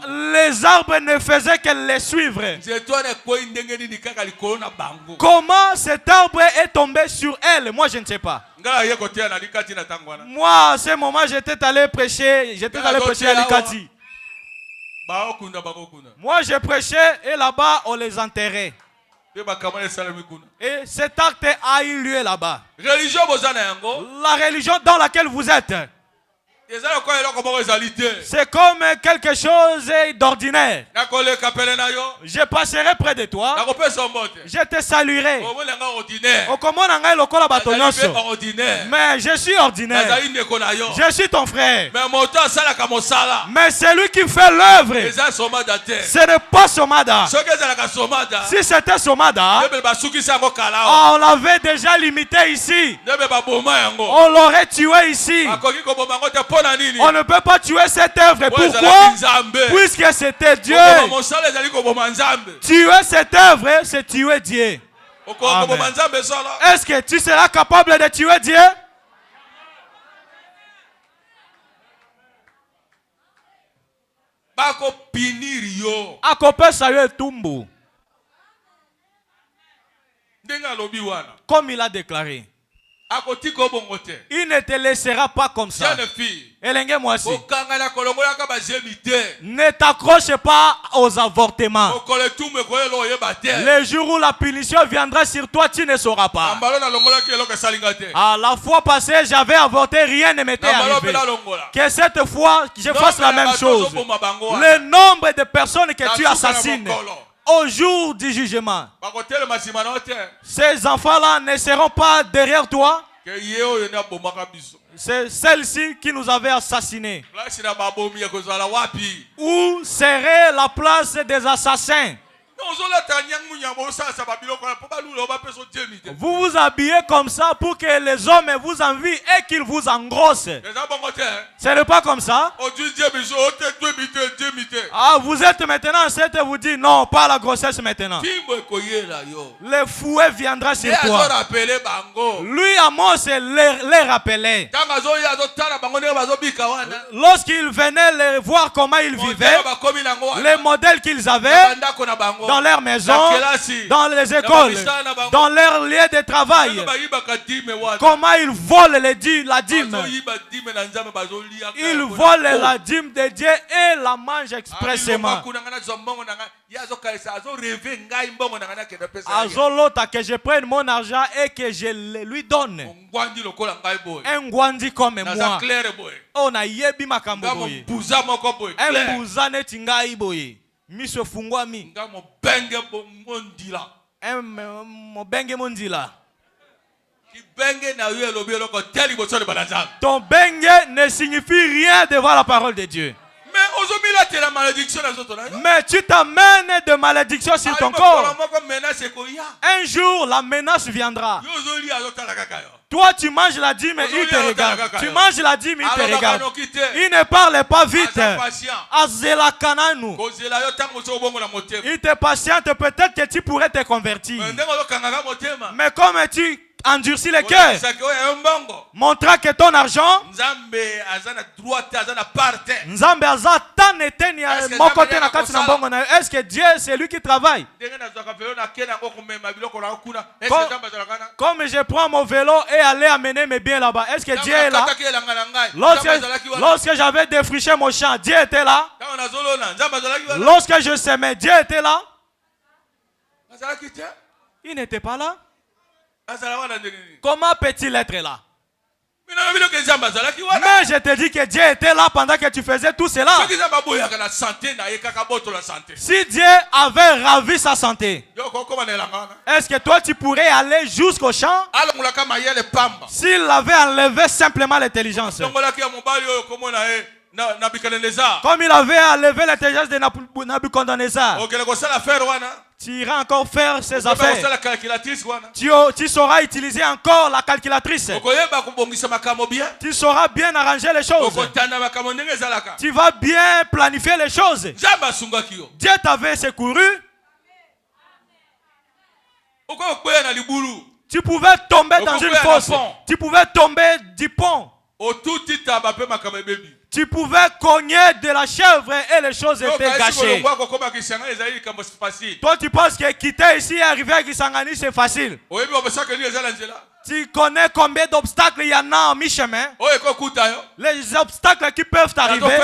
Les arbres ne faisaient que les suivre. Comment cet arbre est tombé sur elle? Moi, je ne sais pas. Moi, à ce moment, j'étais allé prêcher à Likati. Moi, je prêchais et là-bas, on les enterrait. Et cet acte a eu lieu là-bas. La religion dans laquelle vous êtes, c'est comme quelque chose d'ordinaire. Je passerai près de toi. Je te saluerai. Mais je suis ordinaire. Je suis ton frère. Mais celui qui fait l'œuvre, ce n'est pas Somada. Si c'était Somada, on l'avait déjà limité ici. On l'aurait tué ici. On ne peut pas tuer cette œuvre. Pourquoi? Puisque c'était Dieu. Tuer cette œuvre, c'est tuer Dieu. Est-ce que tu seras capable de tuer Dieu? Akope sayo tumbu. Comme il a déclaré, il ne te laissera pas comme ça. Elenge mwasi, ne t'accroche pas aux avortements. Le jour où la punition viendra sur toi, tu ne sauras pas. À la fois passée, j'avais avorté, rien ne m'était arrivé. Que cette fois, je fasse la même chose. Le nombre de personnes que tu assassines au jour du jugement, ces enfants-là ne seront pas derrière toi. C'est celle-ci qui nous avait assassinés. Où serait la place des assassins? Vous vous habillez comme ça pour que les hommes vous envient et qu'ils vous engrossent. Ce n'est pas comme ça. Ah, vous êtes maintenant enceinte et vous dites non, pas la grossesse maintenant. Le fouet viendra sur toi. Lui, Amos, les rappelait. Lorsqu'il venait les voir comment ils vivaient, les modèles qu'ils avaient dans leur maison, dans les écoles, dans leur lieu de travail, comment ils volent la dîme. Ils volent la dîme de Dieu et la mangent expressément. Azolota que je prenne mon argent et que je le lui donne. Un gwandi comme moi. On a yebi makambo boye. Un bouzane tingai boye. Miso fungwa mi. Benge mondila. Ton benge ne signifie rien devant la parole de Dieu. Mais tu t'amènes de malédiction sur ton corps. Un jour, la menace viendra. Toi, tu manges la dîme et il te regarde. Tu manges la dîme et il te regarde. Il ne parle pas vite. Il te patiente, peut-être que tu pourrais te convertir. Mais comme tu endurcis le cœur, montrant que ton argent, est-ce que Dieu c'est lui qui travaille? Comme je prends mon vélo et aller amener mes biens là-bas, est-ce que Dieu est là? Lorsque j'avais défriché mon champ, Dieu était là. Lorsque je semais, Dieu était là. Il n'était pas là. Comment peut-il être là? Mais je te dis que Dieu était là pendant que tu faisais tout cela. Si Dieu avait ravi sa santé, est-ce que toi tu pourrais aller jusqu'au champ? S'il avait enlevé simplement l'intelligence, comme il avait enlevé l'intelligence de Nabucodonosor, tu iras encore faire ses affaires. Tu sauras utiliser encore la calculatrice. Tu sauras bien arranger les choses. Tu vas bien planifier les choses. Dieu t'avait secouru. Tu pouvais tomber dans une fosse. Tu pouvais tomber du pont. Tu pouvais cogner de la chèvre et les choses étaient gâchées. Toi, tu penses que quitter ici et arriver à Kisangani, c'est facile. Tu connais combien d'obstacles il y en a en mi-chemin? Les obstacles qui peuvent arriver.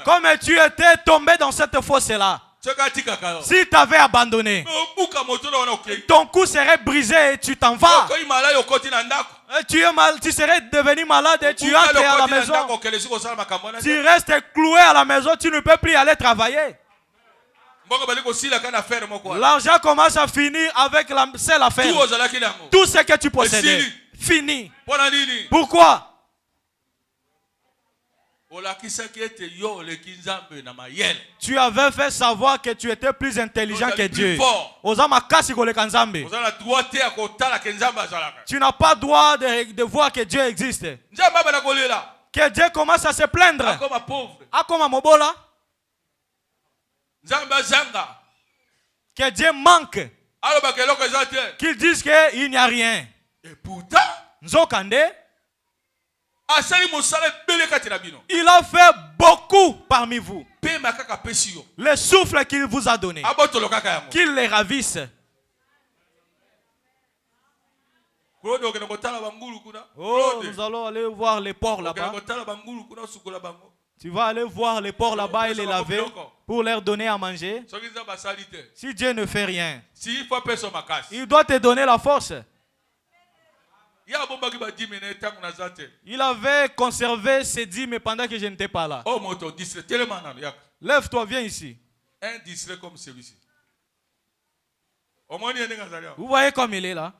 Comme tu étais tombé dans cette fosse-là. Si tu avais abandonné, ton cou serait brisé et tu t'en vas. Tu serais devenu malade et tu entres à la maison. Tu restes cloué à la maison, tu ne peux plus aller travailler. L'argent commence à finir avec la seule affaire. Tout ce que tu possédais, fini. Pourquoi? Tu avais fait savoir que tu étais plus intelligent que Dieu. Tu n'as pas droit de voir que Dieu existe. Que Dieu commence à se plaindre. Que Dieu manque. Qu'ils disent qu'il n'y a rien. Et pourtant, il a fait beaucoup parmi vous. Le souffle qu'il vous a donné, qu'il les ravisse. Oh, nous allons aller voir les porcs là-bas. Tu vas aller voir les porcs là-bas et les laver pour leur donner à manger. Si Dieu ne fait rien, il doit te donner la force. Il avait conservé ses dîmes pendant que je n'étais pas là. Lève-toi, viens ici. Un distrait comme celui-ci. Vous voyez comme il est là?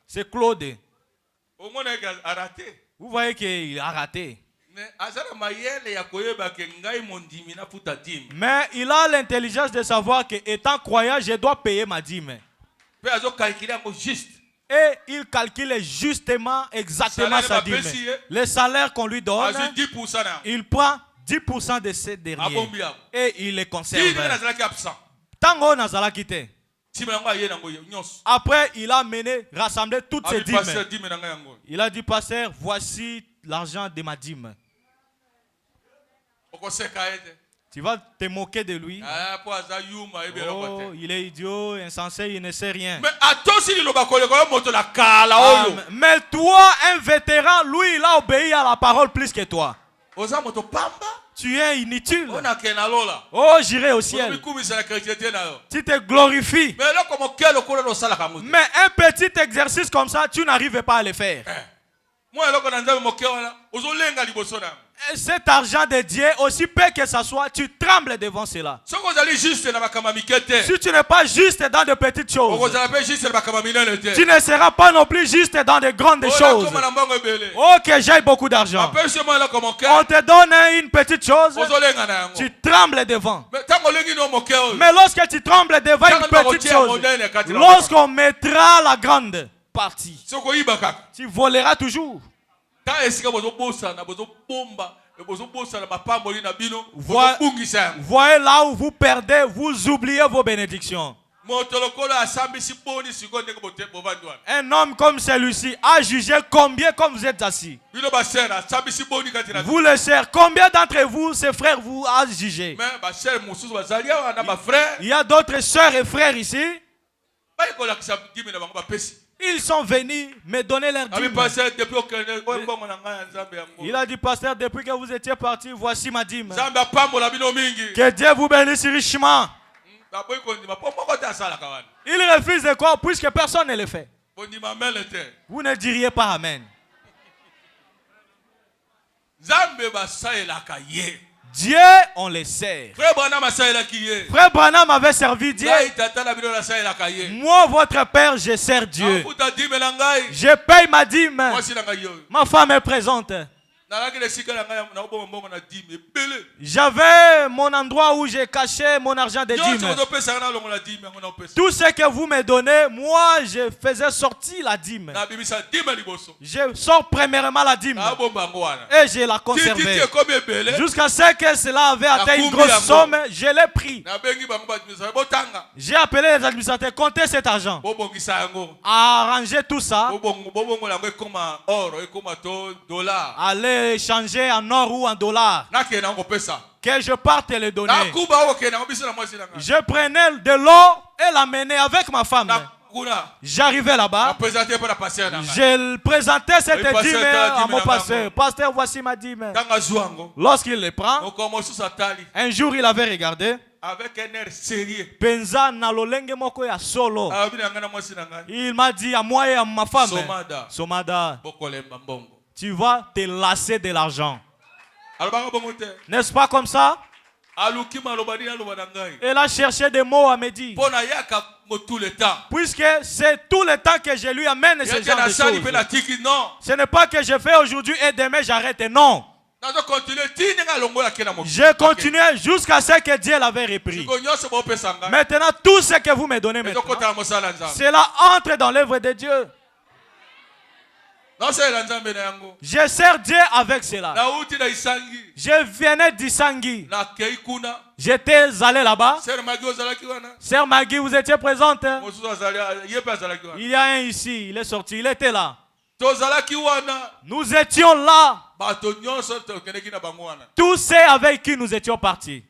C'est Claude. Vous voyez qu'il a raté. Mais il a l'intelligence de savoir que étant croyant, je dois payer ma dîme. Et il calcule justement, exactement sa dîme. Le salaire qu'on lui donne, il prend 10% de ces derniers. Et il les conserve. Tango Nazala quitté. Après, il a mené, rassemblé toutes ses dîmes. Il a dit, pasteur, voici l'argent de ma dîme. Tu vas te moquer de lui. Oh, il est idiot, insensé, il ne sait rien. Mais toi, un vétéran, lui, il a obéi à la parole plus que toi. Tu es inutile. Oh, j'irai au ciel. Tu te glorifies. Mais un petit exercice comme ça, tu n'arrives pas à le faire. Cet argent de Dieu, aussi peu que ça soit, tu trembles devant cela. Si tu n'es pas juste dans de petites choses, tu ne seras pas non plus juste dans de grandes choses. Oh, que j'ai beaucoup d'argent. On te donne une petite chose, tu trembles devant. Mais lorsque tu trembles devant une petite chose, lorsqu'on mettra la grande partie, tu voleras toujours. Voyez là où vous perdez, vous oubliez vos bénédictions. Un homme comme celui-ci a jugé combien comme vous êtes assis. Vous les sœurs, combien d'entre vous, ces frères, vous a jugé? Il y a d'autres sœurs et frères ici. Ils sont venus me donner leur dîme. Il a dit, pasteur, depuis que vous étiez parti, voici ma dîme. Que Dieu vous bénisse richement. Il refuse de quoi puisque personne ne le fait. Vous ne diriez pas amen. Dieu, on le sert. Frère Branham avait servi Dieu. Moi, votre père, je sers Dieu. Je paye ma dîme. Ma femme est présente. J'avais mon endroit où j'ai caché mon argent de dîmes. Tout ce que vous me donnez, moi je faisais sortir la dîme. Je sors premièrement la dîme et je la conservais. Jusqu'à ce que cela avait atteint une grosse somme, je l'ai pris. J'ai appelé les administrateurs, comptez cet argent. Arranger tout ça. Allez changer en or ou en dollars. Que je parte et le donner. Je prenais de l'or et l'amenais avec ma femme. J'arrivais là-bas. Je présentais cette dîme à mon pasteur. Pasteur, voici ma dîme. Lorsqu'il les prend, un jour il avait regardé. Avec un air sérieux. Il m'a dit à moi et à ma femme, Somada, tu vas te lasser de l'argent. N'est-ce pas comme ça? Elle a cherché des mots à me dire. Puisque c'est tout le temps que je lui amène ce genre de choses. Ce n'est pas que je fais aujourd'hui et demain j'arrête. Non. Je continuais jusqu'à ce que Dieu l'avait repris. Maintenant, tout ce que vous me donnez maintenant, cela entre dans l'œuvre de Dieu. Je sers Dieu avec cela. Je venais d'Isangi. J'étais allé là-bas. Sœur Maggie, vous étiez présente? Il y a un ici, il est sorti, il était là. Nous étions là. Tous ceux avec qui nous étions partis.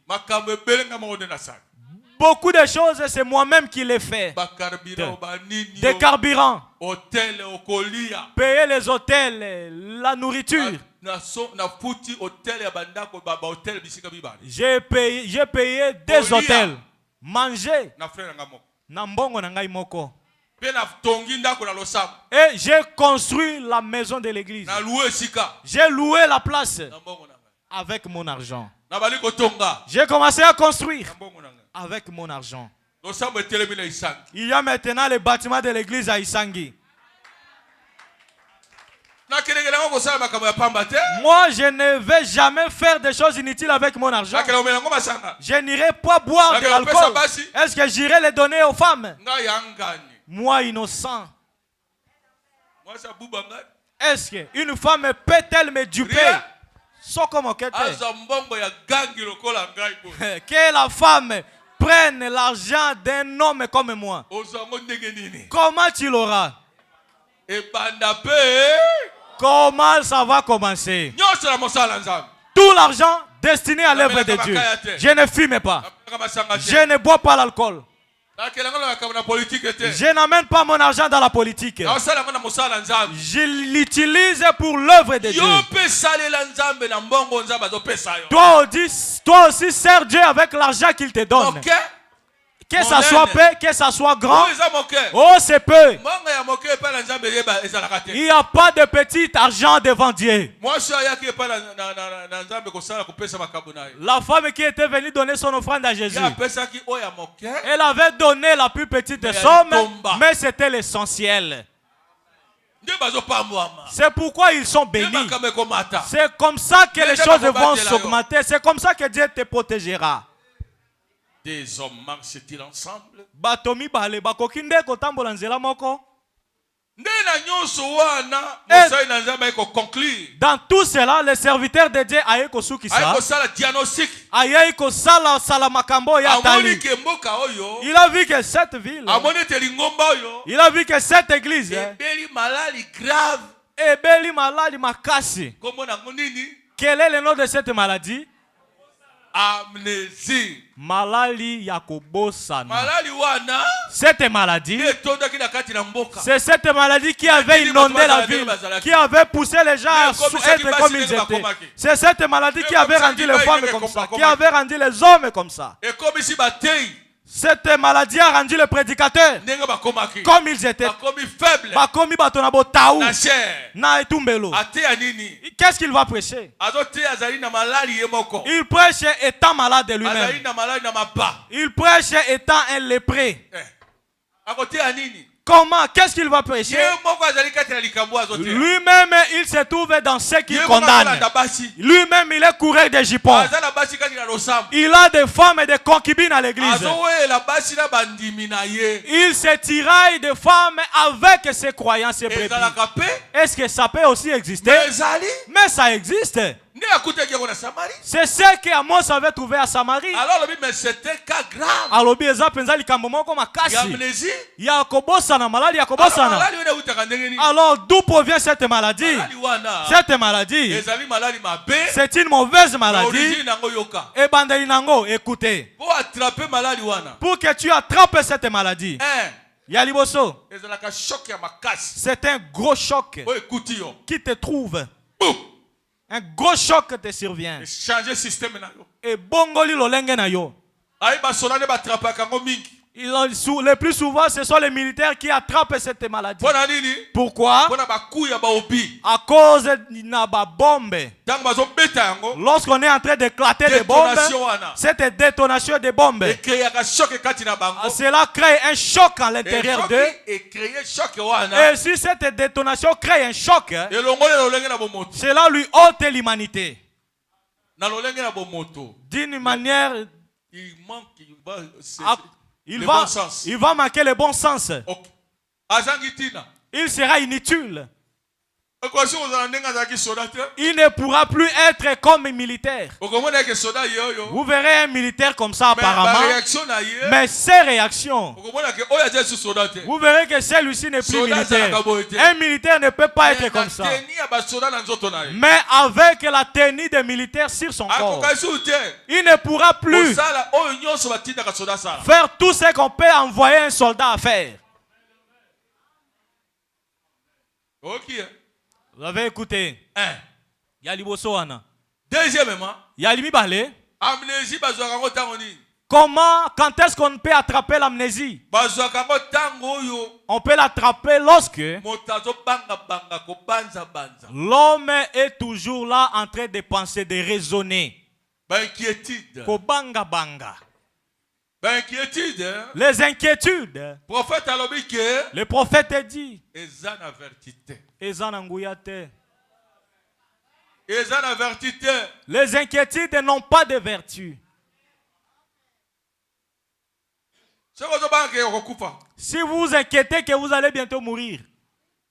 Beaucoup de choses, c'est moi-même qui les fais. Des carburants. Payer les hôtels, la nourriture. J'ai payé des hôtels. Manger. Et j'ai construit la maison de l'église. J'ai loué la place avec mon argent. J'ai commencé à construire avec mon argent. Il y a maintenant le bâtiment de l'église à Isangi. Moi, je ne vais jamais faire des choses inutiles avec mon argent. Je n'irai pas boire de l'alcool. Est-ce que j'irai les donner aux femmes? Moi, innocent. Est-ce qu'une femme peut-elle me duper? Que la femme prenne l'argent d'un homme comme moi. Comment tu l'auras? Comment ça va commencer? Tout l'argent destiné à l'œuvre de Dieu. Je ne fume pas. Je ne bois pas l'alcool. Je n'amène pas mon argent dans la politique. Je l'utilise pour l'œuvre de Dieu. Toi aussi, sers Dieu avec l'argent qu'il te donne. Que ça soit peu, que ça soit grand. Oh, c'est peu. Il n'y a pas de petit argent devant Dieu. La femme qui était venue donner son offrande à Jésus, elle avait donné la plus petite somme, mais c'était l'essentiel. C'est pourquoi ils sont bénis. C'est comme ça que les choses vont s'augmenter. C'est comme ça que Dieu te protégera. Des hommes marchent-ils ensemble? Dans tout cela, les serviteurs de Dieu a il a vu que cette ville, il a vu que cette église quel est le nom de cette maladie? Amnésie. Maladie Yakobosana. Cette maladie, c'est cette maladie qui avait inondé la ville, qui avait poussé les gens à être comme ils étaient. C'est cette maladie qui avait rendu les femmes comme ça, qui avait rendu les hommes comme ça. Cette maladie a rendu les prédicateurs comme ils étaient. Qu'est-ce qu'il va prêcher? Il prêche étant malade de lui-même. Il prêche étant un lépré. Comment? Qu'est-ce qu'il va prêcher? Lui-même, il se trouve dans ce qu'il condamne. Lui-même, il est coureur des jupons. Il a des femmes et des concubines à l'église. Il se tiraille de femmes avec ses croyances et brebis. Est-ce que ça peut aussi exister? Mais ça existe. C'est ce que Amos avait trouvé à Samarie. Alors, mais c'était un cas grave. Alors, il y a alors, d'où provient cette maladie? Cette maladie, c'est une mauvaise maladie. Et Bandalinango, écoutez. Pour que tu attrapes cette maladie, c'est un gros choc qui te trouve. Un gros choc te survient. Et bongoli lolenge na yo. Le plus souvent, ce sont les militaires qui attrapent cette maladie. Pourquoi? À cause d'une bombe. Lorsqu'on est en train d'éclater des bombes, cette détonation des bombes, cela crée un choc à l'intérieur d'eux. Et si cette détonation crée un choc, cela lui ôte l'humanité. D'une manière... Il va manquer le bon sens. Il sera inutile. Il ne pourra plus être comme un militaire. Vous verrez un militaire comme ça apparemment. Mais ses réactions, vous verrez que celui-ci n'est plus militaire. Un militaire ne peut pas être comme ça. Mais avec la tenue des militaires sur son corps, il ne pourra plus faire tout ce qu'on peut envoyer un soldat à faire. Ok. Vous avez écouté? Deuxièmement, comment, quand est-ce qu'on peut attraper l'amnésie? On peut l'attraper lorsque l'homme est toujours là en train de penser, de raisonner. Les inquiétudes. Le prophète dit les inquiétudes n'ont pas de vertu. Si vous vous inquiétez que vous allez bientôt mourir.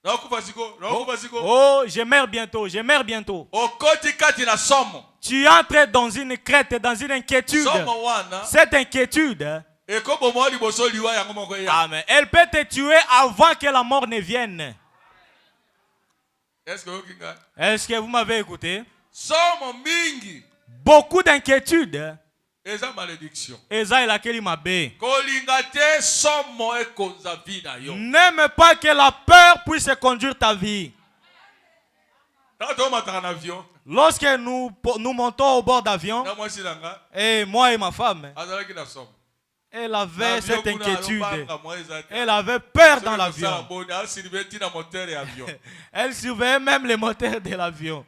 Oh, je meurs bientôt, je meurs bientôt. Tu entres dans une crête, dans une inquiétude. Cette inquiétude, amen, elle peut te tuer avant que la mort ne vienne. Est-ce que vous m'avez écouté? Beaucoup d'inquiétudes. N'aime pas que la peur puisse conduire ta vie. Lorsque nous montons au bord d'avion, et moi et ma femme, elle avait cette inquiétude. Elle avait peur dans l'avion. Elle surveillait même les moteurs de l'avion.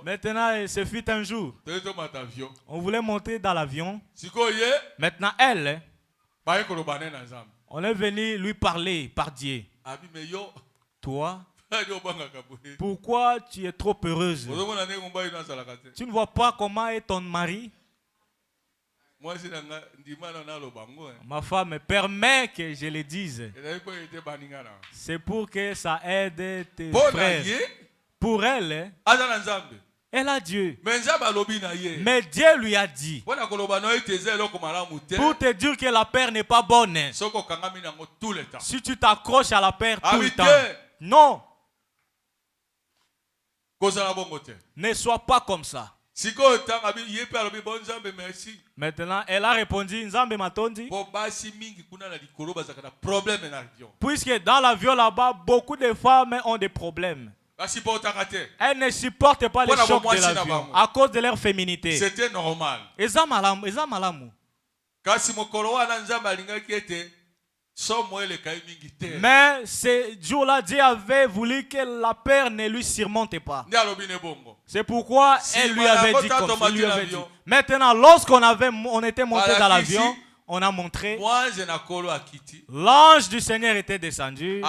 Maintenant, ce fut un jour. On voulait monter dans l'avion. Maintenant, elle, on est venu lui parler par Dieu. Toi, pourquoi tu es trop heureuse? Tu ne vois pas comment est ton mari? Ma femme permet que je le dise. C'est pour que ça aide tes frères. Pour elle, elle a Dieu. Mais Dieu lui a dit, pour te dire que la peur n'est pas bonne, si tu t'accroches à la peur tout le temps, non, ne sois pas comme ça. Maintenant, elle a répondu, Nzambe matondi. Puisque dans l'avion là-bas, beaucoup de femmes ont des problèmes. Elles ne supportent pas les chocs de l'avion à cause de leur féminité. C'était normal. Mais ce jour-là, Dieu avait voulu que la peur ne lui surmonte pas. C'est pourquoi elle lui avait dit comme ça. Maintenant, lorsqu'on était monté dans l'avion, On a montré. L'ange du Seigneur était descendu.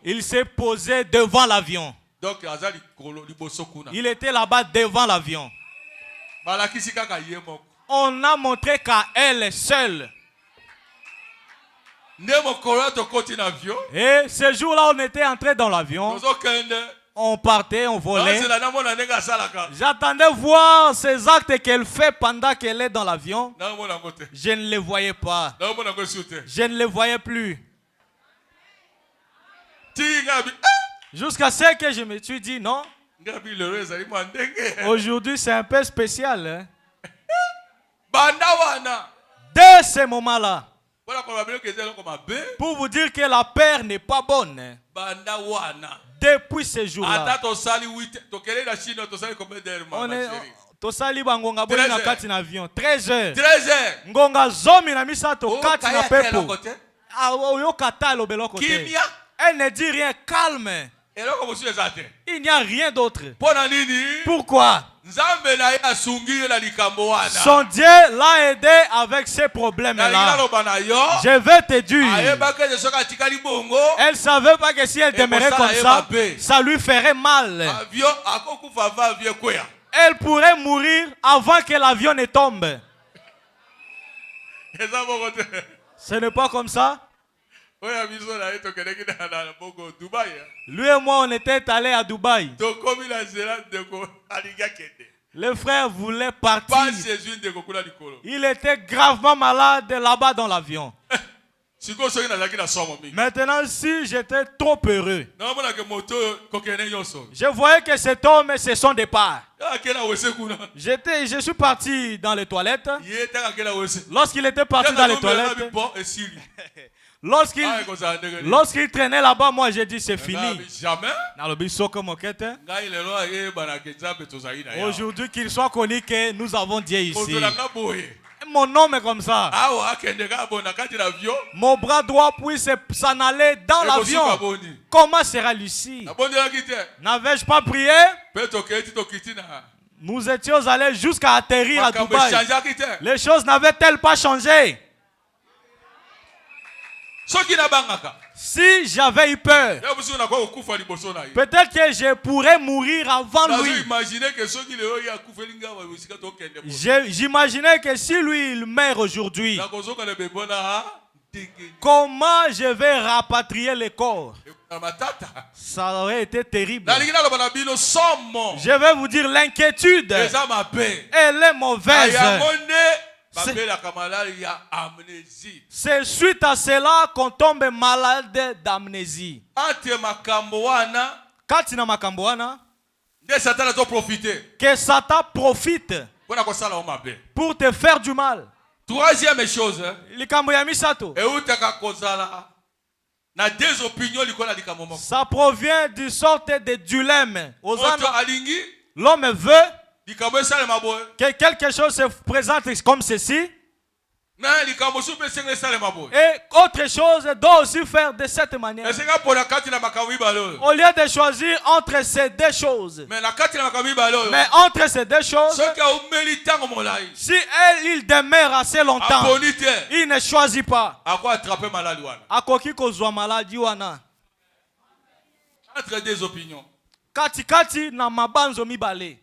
Il s'est posé devant l'avion. Il était là-bas devant l'avion. On a montré qu'à elle seule. Et ce jour-là, on était entré dans l'avion. On partait, on volait. J'attendais voir ces actes qu'elle fait pendant qu'elle est dans l'avion. Je ne les voyais pas. Je ne les voyais plus. Jusqu'à ce que je me suis dit, non. Aujourd'hui, c'est un peu spécial. Hein? Dès ce moment-là, pour vous dire que la paix n'est pas bonne. Depuis ce jour-là, on est 13 heures. Ngonga zomi na misato kati na pepo. Elle ne dit rien, calme. Il n'y a rien d'autre. Pourquoi? Son Dieu l'a aidé avec ces problèmes-là. Je vais te dire. Elle ne savait pas que si elle demeurait comme ça lui ferait mal. Elle pourrait mourir avant que l'avion ne tombe. Ce n'est pas comme ça. Lui et moi, on était allés à Dubaï. Le frère voulait partir. Il était gravement malade là-bas dans l'avion. Maintenant, si j'étais trop heureux, je voyais que cet homme, c'est son départ. Je suis parti dans les toilettes. Lorsqu'il était parti dans les toilettes, lorsqu'il traînait là-bas, moi j'ai dit c'est fini. Aujourd'hui, qu'il soit connu que nous avons Dieu ici. Mon nom est comme ça. Mon bras droit puisse s'en aller dans l'avion. Comment sera Lucie? N'avais-je pas prié? Nous étions allés jusqu'à atterrir à Dubaï. Les choses n'avaient-elles pas changé? Si j'avais eu peur, peut-être que je pourrais mourir avant lui. J'imaginais que si lui il meurt aujourd'hui, comment je vais rapatrier le corps? Ça aurait été terrible. Je vais vous dire, l'inquiétude, elle est mauvaise. C'est suite à cela qu'on tombe malade d'amnésie. Que Satan profite pour te faire du mal. Troisième chose, ça provient d'une sorte de dilemme. L'homme veut que quelque chose se présente comme ceci. Et autre chose doit aussi faire de cette manière. Au lieu de choisir entre ces deux choses. Mais entre ces deux choses, si il demeure assez longtemps, il ne choisit pas. Entre deux opinions. Kati na mabanzo mibale.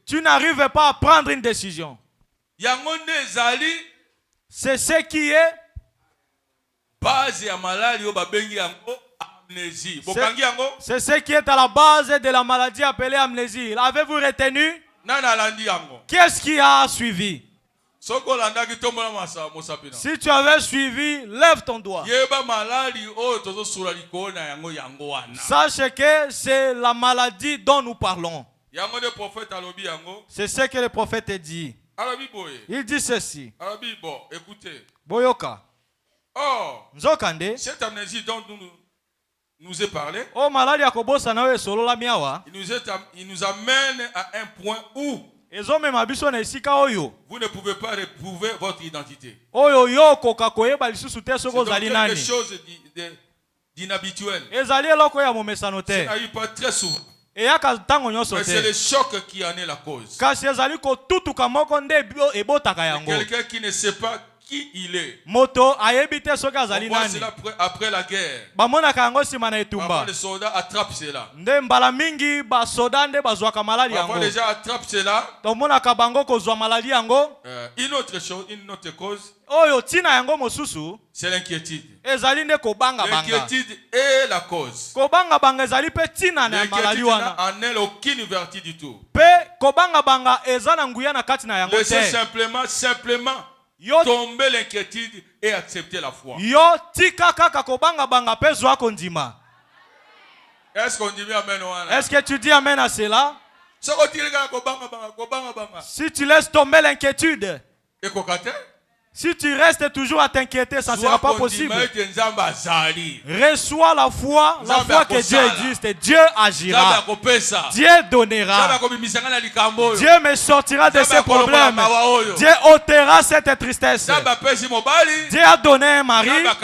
Tu n'arrives pas à prendre une décision. C'est ce qui est c'est ce qui est à la base de la maladie appelée amnésie. L'avez-vous retenu? Qu'est-ce qui a suivi? Si tu avais suivi, lève ton doigt. Sache que c'est la maladie dont nous parlons. C'est ce que le prophète dit. Il dit ceci. Boyoka. Cette amnésie dont nous est parlé, il nous amène à un point où vous ne pouvez pas retrouver votre identité. C'est quelque chose d'inhabituel. Ça n'arrive pas très souvent. Mais c'est le choc qui en est la cause. Quelqu'un qui ne sait pas qui il est. On voit cela après la guerre. Parfois les soldats attrapent cela. Parfois les gens attrapent cela. Une autre chose, une autre cause, c'est l'inquiétude. L'inquiétude est la cause. L'inquiétude n'a en elle aucune vertu du tout. Laissez simplement tomber l'inquiétude et accepter la foi. Est-ce qu'on dit amen? Est-ce que tu dis amen à cela? Si tu laisses tomber l'inquiétude, si tu restes toujours à t'inquiéter, ça ne sera pas possible. Reçois la foi que Dieu existe et Dieu agira. Dieu donnera. Dieu me sortira de ces problèmes. Dieu ôtera cette tristesse. Dieu a donné un mari.